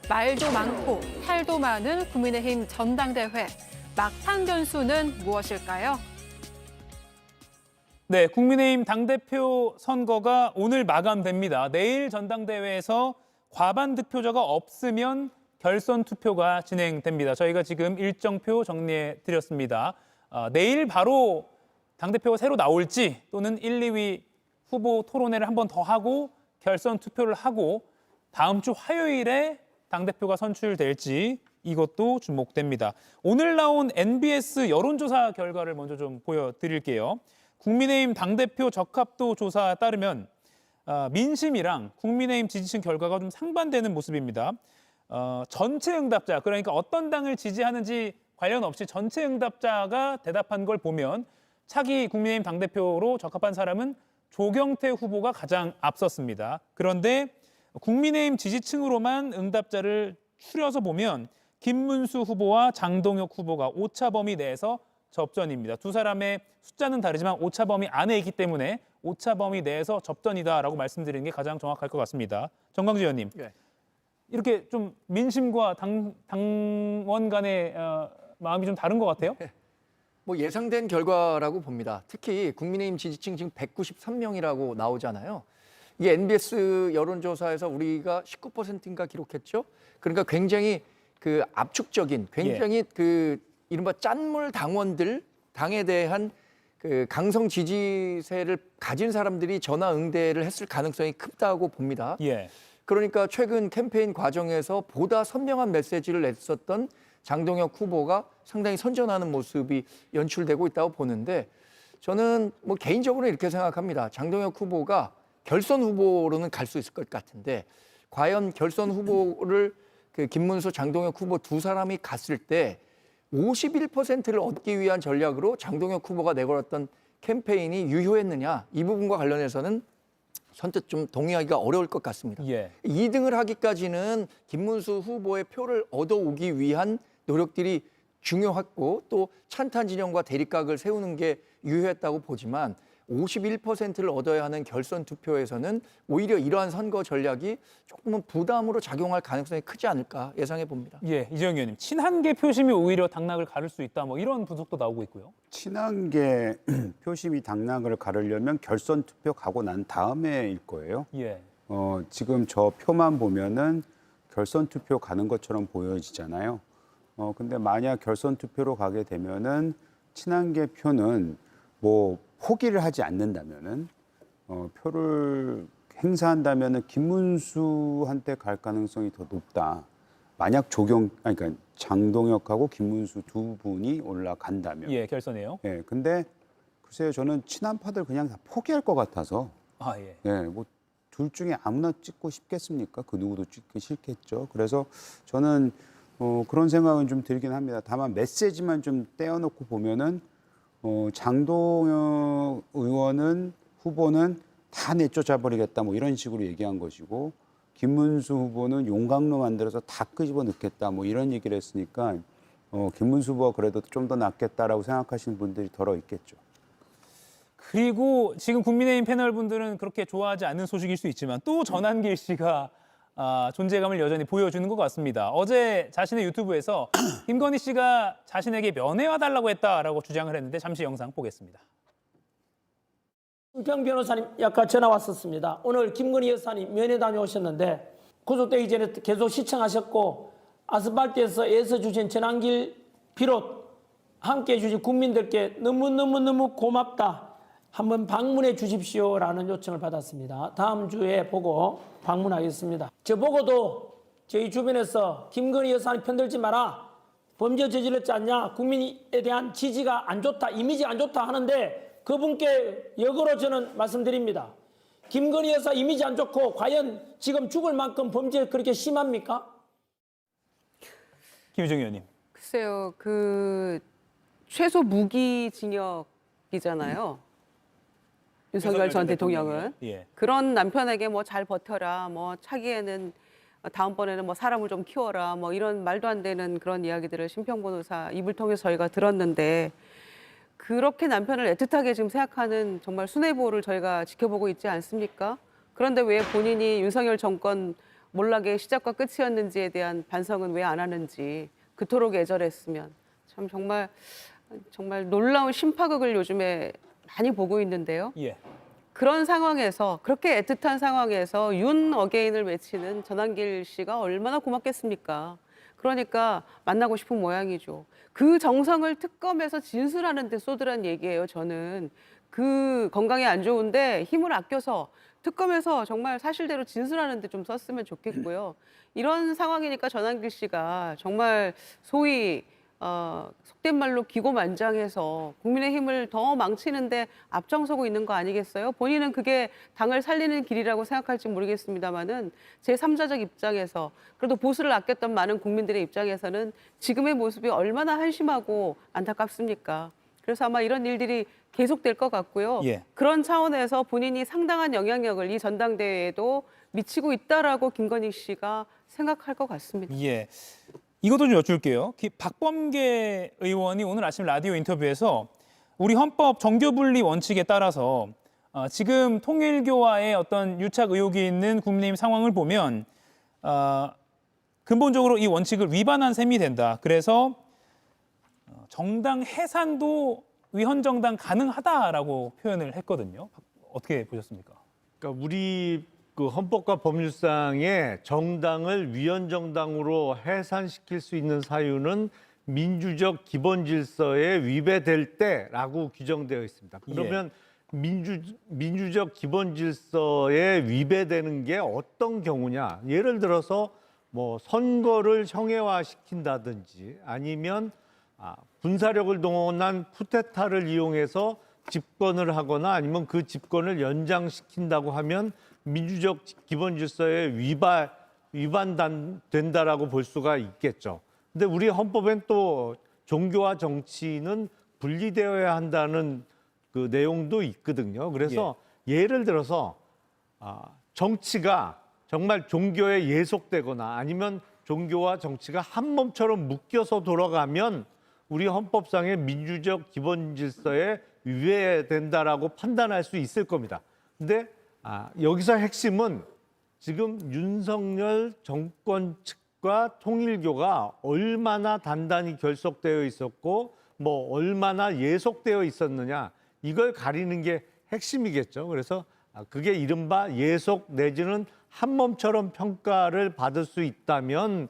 말도 많고 탈도 많은 국민의힘 전당대회. 막판 변수는 무엇일까요? 네, 국민의힘 당대표 선거가 오늘 마감됩니다. 내일 전당대회에서 과반 득표자가 없으면 결선 투표가 진행됩니다. 저희가 지금 일정표 정리해 드렸습니다. 내일 바로 당대표가 새로 나올지 또는 1, 2위 후보 토론회를 한 번 더 하고 결선 투표를 하고 다음 주 화요일에 당대표가 선출될지 이것도 주목됩니다. 오늘 나온 NBS 여론조사 결과를 먼저 좀 보여드릴게요. 국민의힘 당대표 적합도 조사에 따르면 민심이랑 국민의힘 지지층 결과가 좀 상반되는 모습입니다. 전체 응답자, 그러니까 어떤 당을 지지하는지 관련 없이 전체 응답자가 대답한 걸 보면 차기 국민의힘 당대표로 적합한 사람은 조경태 후보가 가장 앞섰습니다. 그런데 국민의힘 지지층으로만 응답자를 추려서 보면 김문수 후보와 장동혁 후보가 오차 범위 내에서 접전입니다. 두 사람의 숫자는 다르지만 오차 범위 안에 있기 때문에 오차 범위 내에서 접전이다라고 말씀드리는 게 가장 정확할 것 같습니다. 정광지 의원님, 네. 이렇게 좀 민심과 당원 간의 마음이 좀 다른 것 같아요? 뭐 예상된 결과라고 봅니다. 특히 국민의힘 지지층 지금 193명이라고 나오잖아요. 이게 NBS 여론조사에서 우리가 19%인가 기록했죠. 그러니까 굉장히 그 압축적인, 굉장히 그 이른바 짠물 당원들, 당에 대한 그 강성 지지세를 가진 사람들이 전화 응대를 했을 가능성이 크다고 봅니다. 예. 그러니까 최근 캠페인 과정에서 보다 선명한 메시지를 냈었던 장동혁 후보가 상당히 선전하는 모습이 연출되고 있다고 보는데 저는 뭐 개인적으로 이렇게 생각합니다. 장동혁 후보가 결선 후보로는 갈 수 있을 것 같은데 과연 결선 후보를 그 김문수, 장동혁 후보 두 사람이 갔을 때 51%를 얻기 위한 전략으로 장동혁 후보가 내걸었던 캠페인이 유효했느냐 이 부분과 관련해서는 선뜻 좀 동의하기가 어려울 것 같습니다. 예. 2등을 하기까지는 김문수 후보의 표를 얻어오기 위한 노력들이 중요했고 또 찬탄 진영과 대립각을 세우는 게 유효했다고 보지만 51%를 얻어야 하는 결선 투표에서는 오히려 이러한 선거 전략이 조금은 부담으로 작용할 가능성이 크지 않을까 예상해 봅니다. 예, 이재용 의원님, 친한계 표심이 오히려 당락을 가를 수 있다, 뭐 이런 분석도 나오고 있고요. 친한계 표심이 당락을 가르려면 결선 투표 가고 난 다음에일 거예요. 예. 지금 저 표만 보면은 결선 투표 가는 것처럼 보여지잖아요. 근데 만약 결선 투표로 가게 되면은 친한계 표는 뭐 포기를 하지 않는다면은 표를 행사한다면은 김문수한테 갈 가능성이 더 높다. 만약 그러니까 장동혁하고 김문수 두 분이 올라간다면. 예, 결선이에요. 예, 근데 글쎄요, 저는 친한파들 그냥 다 포기할 것 같아서. 아, 예. 예, 뭐 둘 중에 아무나 찍고 싶겠습니까? 그 누구도 찍기 싫겠죠. 그래서 저는 그런 생각은 좀 들긴 합니다. 다만 메시지만 좀 떼어놓고 보면은 장동혁 의원은 후보는 다 내쫓아버리겠다 뭐 이런 식으로 얘기한 것이고 김문수 후보는 용광로 만들어서 다 끄집어 넣겠다 뭐 이런 얘기를 했으니까 김문수 후보가 그래도 좀 더 낫겠다라고 생각하시는 분들이 덜어 있겠죠. 그리고 지금 국민의힘 패널 분들은 그렇게 좋아하지 않는 소식일 수 있지만 또 전한길 씨가 존재감을 여전히 보여주는 것 같습니다. 어제 자신의 유튜브에서 김건희 씨가 자신에게 면회와달라고 했다라고 주장을 했는데 잠시 영상 보겠습니다. 신평 변호사님 아까 전화 왔었습니다. 오늘 김건희 여사님 면회 다녀오셨는데 구속되기 전에 계속 시청하셨고 아스팔트에서 애써 주신 전환길 비롯 함께해 주신 국민들께 너무너무 고맙다. 한번 방문해 주십시오라는 요청을 받았습니다. 다음 주에 보고 방문하겠습니다. 저보고도 저희 주변에서 김건희 여사님 편들지 마라. 범죄 저질렀지 않냐, 국민에 대한 지지가 안 좋다, 이미지 안 좋다 하는데 그분께 역으로 저는 말씀드립니다. 김건희 여사 이미지 안 좋고 과연 지금 죽을 만큼 범죄 그렇게 심합니까? 김유정 의원님. 글쎄요, 그 최소 무기징역이잖아요. 윤석열 전 대통령은. 예. 그런 남편에게 뭐 잘 버텨라, 뭐 차기에는 다음번에는 뭐 사람을 좀 키워라, 뭐 이런 말도 안 되는 그런 이야기들을 심평 변호사 입을 통해서 저희가 들었는데, 그렇게 남편을 애틋하게 지금 생각하는 정말 수뇌부를 저희가 지켜보고 있지 않습니까? 그런데 왜 본인이 윤석열 정권 몰락의 시작과 끝이었는지에 대한 반성은 왜 안 하는지, 그토록 애절했으면. 참 정말 놀라운 심파극을 요즘에 많이 보고 있는데요. 예. 그런 상황에서, 그렇게 애틋한 상황에서 윤 어게인을 외치는 전한길 씨가 얼마나 고맙겠습니까? 그러니까 만나고 싶은 모양이죠. 그 정성을 특검에서 진술하는 데 쏟으란 얘기예요, 저는. 그 건강에 안 좋은데 힘을 아껴서 특검에서 정말 사실대로 진술하는 데 좀 썼으면 좋겠고요. 이런 상황이니까 전한길 씨가 정말 소위 속된 말로 기고만장해서 국민의힘을 더 망치는데 앞장서고 있는 거 아니겠어요? 본인은 그게 당을 살리는 길이라고 생각할지 모르겠습니다만은 제3자적 입장에서, 그래도 보수를 아꼈던 많은 국민들의 입장에서는 지금의 모습이 얼마나 한심하고 안타깝습니까? 그래서 아마 이런 일들이 계속될 것 같고요. 예. 그런 차원에서 본인이 상당한 영향력을 이 전당대회에도 미치고 있다라고 김건희 씨가 생각할 것 같습니다. 예. 이것도 좀 여쭐게요. 박범계 의원이 오늘 아침 라디오 인터뷰에서 우리 헌법 정교분리 원칙에 따라서 지금 통일교와의 어떤 유착 의혹이 있는 국민의힘 상황을 보면 근본적으로 이 원칙을 위반한 셈이 된다. 그래서 정당 해산도 위헌정당 가능하다라고 표현을 했거든요. 어떻게 보셨습니까? 그러니까 우리 그 헌법과 법률상에 정당을 위헌정당으로 해산시킬 수 있는 사유는 민주적 기본 질서에 위배될 때라고 규정되어 있습니다. 그러면 민주적 기본 질서에 위배되는 게 어떤 경우냐? 예를 들어서 뭐 선거를 형해화시킨다든지 아니면 군사력을 동원한 쿠데타를 이용해서 집권을 하거나 아니면 그 집권을 연장시킨다고 하면 민주적 기본 질서에 위반된다라고 볼 수가 있겠죠. 근데 우리 헌법엔 또 종교와 정치는 분리되어야 한다는 그 내용도 있거든요. 그래서 예를 들어서 정치가 정말 종교에 예속되거나 아니면 종교와 정치가 한 몸처럼 묶여서 돌아가면 우리 헌법상의 민주적 기본 질서에 위배된다라고 판단할 수 있을 겁니다. 근데 여기서 핵심은 지금 윤석열 정권 측과 통일교가 얼마나 단단히 결속되어 있었고 뭐 얼마나 예속되어 있었느냐, 이걸 가리는 게 핵심이겠죠. 그래서 그게 이른바 예속 내지는 한 몸처럼 평가를 받을 수 있다면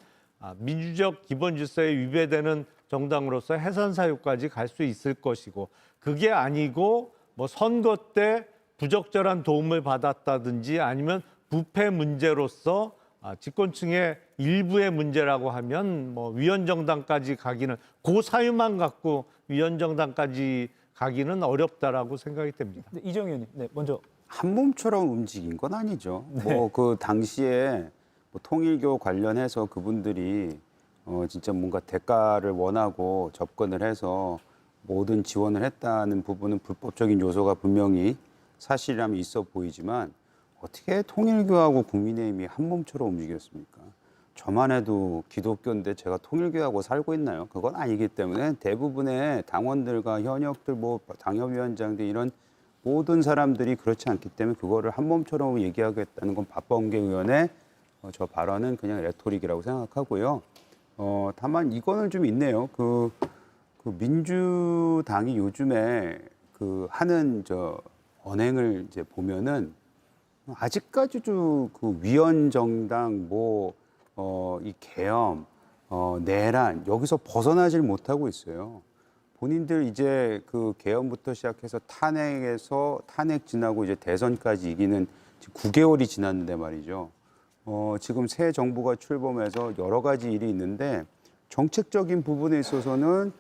민주적 기본 질서에 위배되는 정당으로서 해산 사유까지 갈 수 있을 것이고, 그게 아니고 뭐 선거 때 부적절한 도움을 받았다든지 아니면 부패 문제로서 집권층의 일부의 문제라고 하면 뭐 위헌정당까지 가기는, 그 사유만 갖고 위헌정당까지 가기는 어렵다라고 생각이 됩니다. 네, 이정희 의원님, 네, 먼저. 한 몸처럼 움직인 건 아니죠. 뭐 그 당시에 뭐 통일교 관련해서 그분들이 진짜 뭔가 대가를 원하고 접근을 해서 모든 지원을 했다는 부분은 불법적인 요소가 분명히 사실이라면 있어 보이지만 어떻게 통일교하고 국민의힘이 한 몸처럼 움직였습니까? 저만 해도 기독교인데 제가 통일교하고 살고 있나요? 그건 아니기 때문에 대부분의 당원들과 현역들, 뭐 당협위원장들 이런 모든 사람들이 그렇지 않기 때문에 그거를 한 몸처럼 얘기하겠다는 건 박범계 의원의 저 발언은 그냥 레토릭이라고 생각하고요. 다만 이거는 좀 있네요. 그 민주당이 요즘에 하는 언행을 이제 보면은 아직까지도 그 위헌정당 이 계엄, 내란 여기서 벗어나질 못하고 있어요. 본인들 이제 그 계엄부터 시작해서 탄핵 지나고 이제 대선까지 이기는 9개월이 지났는데 말이죠. 지금 새 정부가 출범해서 여러 가지 일이 있는데 정책적인 부분에 있어서는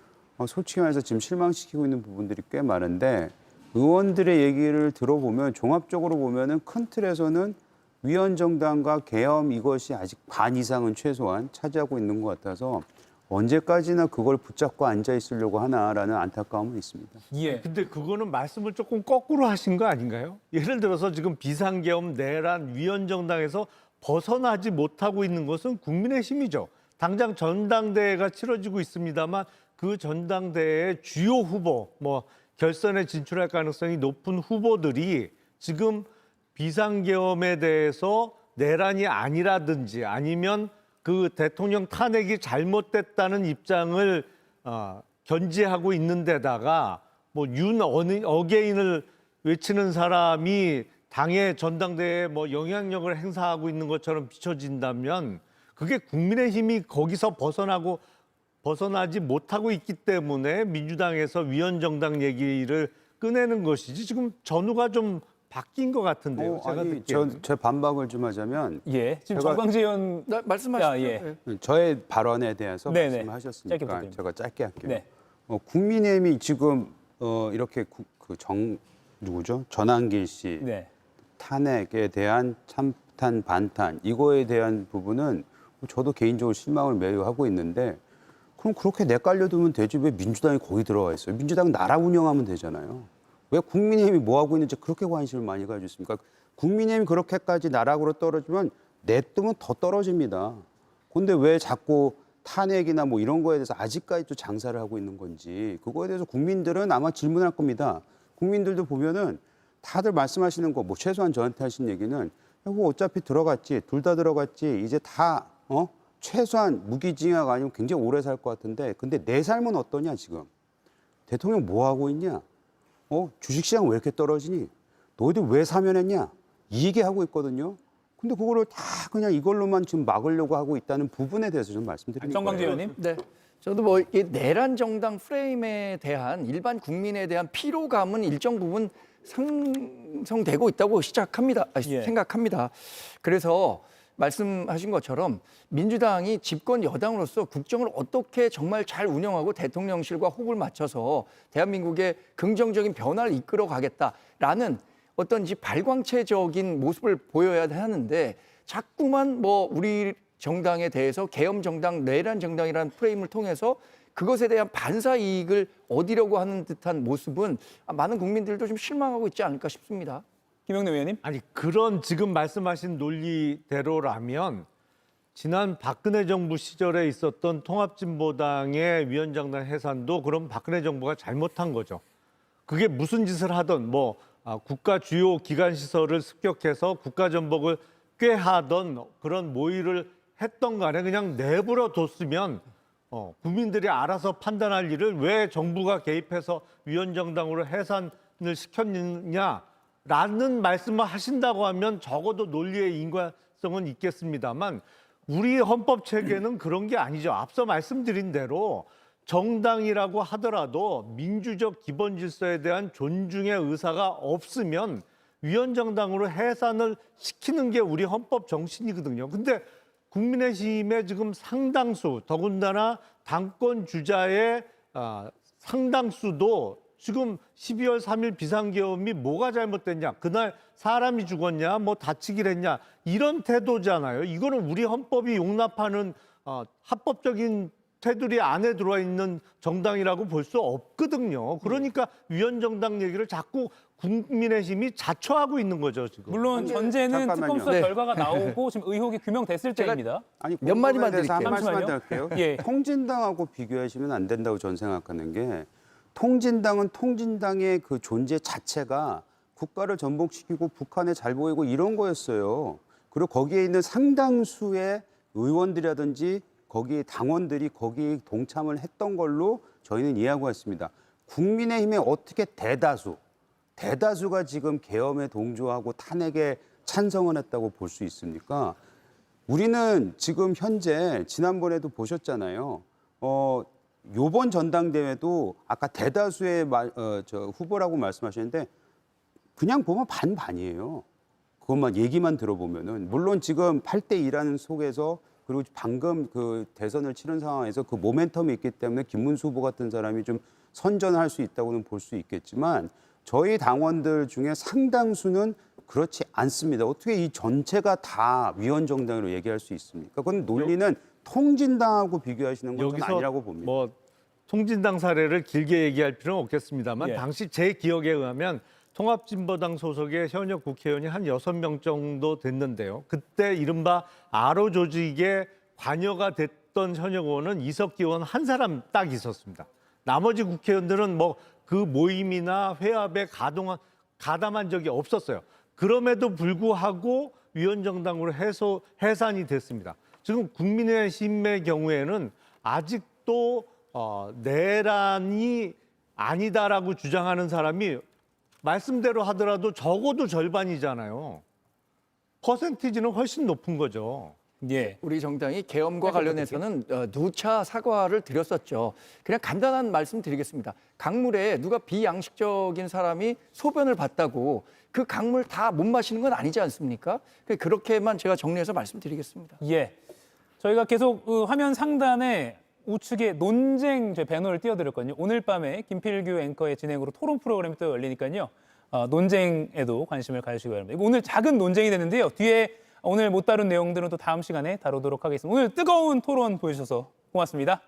솔직히 말해서 지금 실망시키고 있는 부분들이 꽤 많은데 의원들의 얘기를 들어보면 종합적으로 보면은 큰 틀에서는 위헌정당과 계엄 이것이 아직 반 이상은 최소한 차지하고 있는 것 같아서 언제까지나 그걸 붙잡고 앉아 있으려고 하나라는 안타까움은 있습니다. 예. 근데 그거는 말씀을 조금 거꾸로 하신 거 아닌가요? 예를 들어서 지금 비상계엄 내란 위헌정당에서 벗어나지 못하고 있는 것은 국민의힘이죠. 당장 전당대회가 치러지고 있습니다만 그 전당대회의 주요 후보, 뭐 결선에 진출할 가능성이 높은 후보들이 지금 비상계엄에 대해서 내란이 아니라든지 아니면 그 대통령 탄핵이 잘못됐다는 입장을 견지하고 있는 데다가 뭐 어게인을 외치는 사람이 당의 전당대회에 뭐 영향력을 행사하고 있는 것처럼 비춰진다면 그게 국민의힘이 거기서 벗어나지 못하고 있기 때문에 민주당에서 위헌정당 얘기를 꺼내는 것이지 지금 전후가 좀 바뀐 것 같은데요. 제가 아니, 듣기에는. 제 반박을 좀 하자면 예. 지금 제가- 정광재 의원 말씀하시죠. 야, 예. 저의 발언에 대해서 네네. 짧게 말씀하셨으니까 부탁드립니다. 제가 짧게 할게요. 네. 국민의힘이 지금 이렇게 누구죠? 전한길 씨 네. 탄핵에 대한 참탄 반탄 이거에 대한 부분은 저도 개인적으로 실망을 매우 하고 있는데 그럼 그렇게 내깔려두면 되지 왜 민주당이 거기 들어가 있어요? 민주당은 나라 운영하면 되잖아요. 왜 국민의힘이 뭐 하고 있는지 그렇게 관심을 많이 가지고 있습니까? 국민의힘이 그렇게까지 나락으로 떨어지면 냅두면 더 떨어집니다. 근데 왜 자꾸 탄핵이나 뭐 이런 거에 대해서 아직까지도 장사를 하고 있는 건지 그거에 대해서 국민들은 아마 질문할 겁니다. 국민들도 보면은 다들 말씀하시는 거 뭐 최소한 저한테 하신 얘기는 뭐 어차피 들어갔지 둘 다 들어갔지 이제 다 최소한 무기징역 아니면 굉장히 오래 살 것 같은데 근데 내 삶은 어떠냐 지금 대통령 뭐 하고 있냐 주식시장 왜 이렇게 떨어지니 너희들 왜 사면했냐 이 얘기하고 있거든요. 근데 그거를 다 그냥 이걸로만 지금 막으려고 하고 있다는 부분에 대해서 좀 말씀드리는 정광재 거예요. 의원님. 네. 저도 뭐 이 내란 정당 프레임에 대한 일반 국민에 대한 피로감은 일정 부분 상성되고 있다고 예. 생각합니다. 그래서 말씀하신 것처럼 민주당이 집권 여당으로서 국정을 어떻게 정말 잘 운영하고 대통령실과 호흡을 맞춰서 대한민국의 긍정적인 변화를 이끌어 가겠다라는 어떤 발광체적인 모습을 보여야 하는데 자꾸만 뭐 우리 정당에 대해서 계엄 정당, 내란 정당이라는 프레임을 통해서 그것에 대한 반사 이익을 얻으려고 하는 듯한 모습은 많은 국민들도 좀 실망하고 있지 않을까 싶습니다. 김영래 의원님. 아니 그런 지금 말씀하신 논리대로라면 지난 박근혜 정부 시절에 있었던 통합진보당의 위헌정당 해산도 그럼 박근혜 정부가 잘못한 거죠. 그게 무슨 짓을 하던 국가 주요 기관 시설을 습격해서 국가 전복을 꾀하던 그런 모의를 했던 간에 그냥 내버려 뒀으면 국민들이 알아서 판단할 일을 왜 정부가 개입해서 위헌정당으로 해산을 시켰느냐라는 말씀을 하신다고 하면 적어도 논리의 인과성은 있겠습니다만 우리 헌법 체계는 그런 게 아니죠. 앞서 말씀드린 대로 정당이라고 하더라도 민주적 기본 질서에 대한 존중의 의사가 없으면 위헌정당으로 해산을 시키는 게 우리 헌법 정신이거든요. 근데 국민의힘의 지금 상당수, 더군다나 당권 주자의 상당수도 지금 12월 3일 비상계엄이 뭐가 잘못됐냐, 그날 사람이 죽었냐, 뭐 다치기를 했냐 이런 태도잖아요. 이거는 우리 헌법이 용납하는 합법적인 테두리 안에 들어와 있는 정당이라고 볼 수 없거든요. 그러니까 위헌정당 얘기를 자꾸 국민의힘이 자초하고 있는 거죠, 지금. 물론 전제는 잠깐만요. 특검 수사 네. 결과가 나오고 지금 의혹이 규명됐을 때입니다. 아니, 몇 마디만 대해서 한 드릴게요. 말씀만 더 잠시만요. 할게요. 예. 통진당하고 비교하시면 안 된다고 저는 생각하는 게 통진당은 통진당의 그 존재 자체가 국가를 전복시키고 북한에 잘 보이고 이런 거였어요. 그리고 거기에 있는 상당수의 의원들이라든지 거기 당원들이 거기 동참을 했던 걸로 저희는 이해하고 있습니다. 국민의힘의 어떻게 대다수가 지금 계엄에 동조하고 탄핵에 찬성을 했다고 볼 수 있습니까? 우리는 지금 현재 지난번에도 보셨잖아요. 요번 전당대회도 아까 대다수의 후보라고 말씀하셨는데 그냥 보면 반반이에요. 그것만 얘기만 들어보면은 물론 지금 8대 2라는 속에서 그리고 방금 그 대선을 치른 상황에서 그 모멘텀이 있기 때문에 김문수 후보 같은 사람이 좀 선전할 수 있다고는 볼 수 있겠지만 저희 당원들 중에 상당수는 그렇지 않습니다. 어떻게 이 전체가 다 위헌정당으로 얘기할 수 있습니까? 그건 논리는 통진당하고 비교하시는 건 저는 아니라고 봅니다. 뭐 통진당 사례를 길게 얘기할 필요는 없겠습니다만 예. 당시 제 기억에 의하면 통합진보당 소속의 현역 국회의원이 한 6명 정도 됐는데요. 그때 이른바 아로 조직에 관여가 됐던 현역 의원은 이석기 의원 한 사람 딱 있었습니다. 나머지 국회의원들은 뭐 그 모임이나 회합에 가담한 적이 없었어요. 그럼에도 불구하고 위헌정당으로 해산이 됐습니다. 지금 국민의힘의 경우에는 아직도 내란이 아니다라고 주장하는 사람이 말씀대로 하더라도 적어도 절반이잖아요. 퍼센티지는 훨씬 높은 거죠. 예. 우리 정당이 계엄과 관련해서는 누차 사과를 드렸었죠. 그냥 간단한 말씀 드리겠습니다. 강물에 누가 비양식적인 사람이 소변을 봤다고 그 강물 다 못 마시는 건 아니지 않습니까? 그렇게만 제가 정리해서 말씀드리겠습니다. 예. 저희가 계속 화면 상단에 우측에 논쟁 제 배너를 띄워드렸거든요. 오늘 밤에 김필규 앵커의 진행으로 토론 프로그램이 또 열리니까요. 논쟁에도 관심을 가지시기 바랍니다. 오늘 작은 논쟁이 됐는데요. 뒤에 오늘 못 다룬 내용들은 또 다음 시간에 다루도록 하겠습니다. 오늘 뜨거운 토론 보여주셔서 고맙습니다.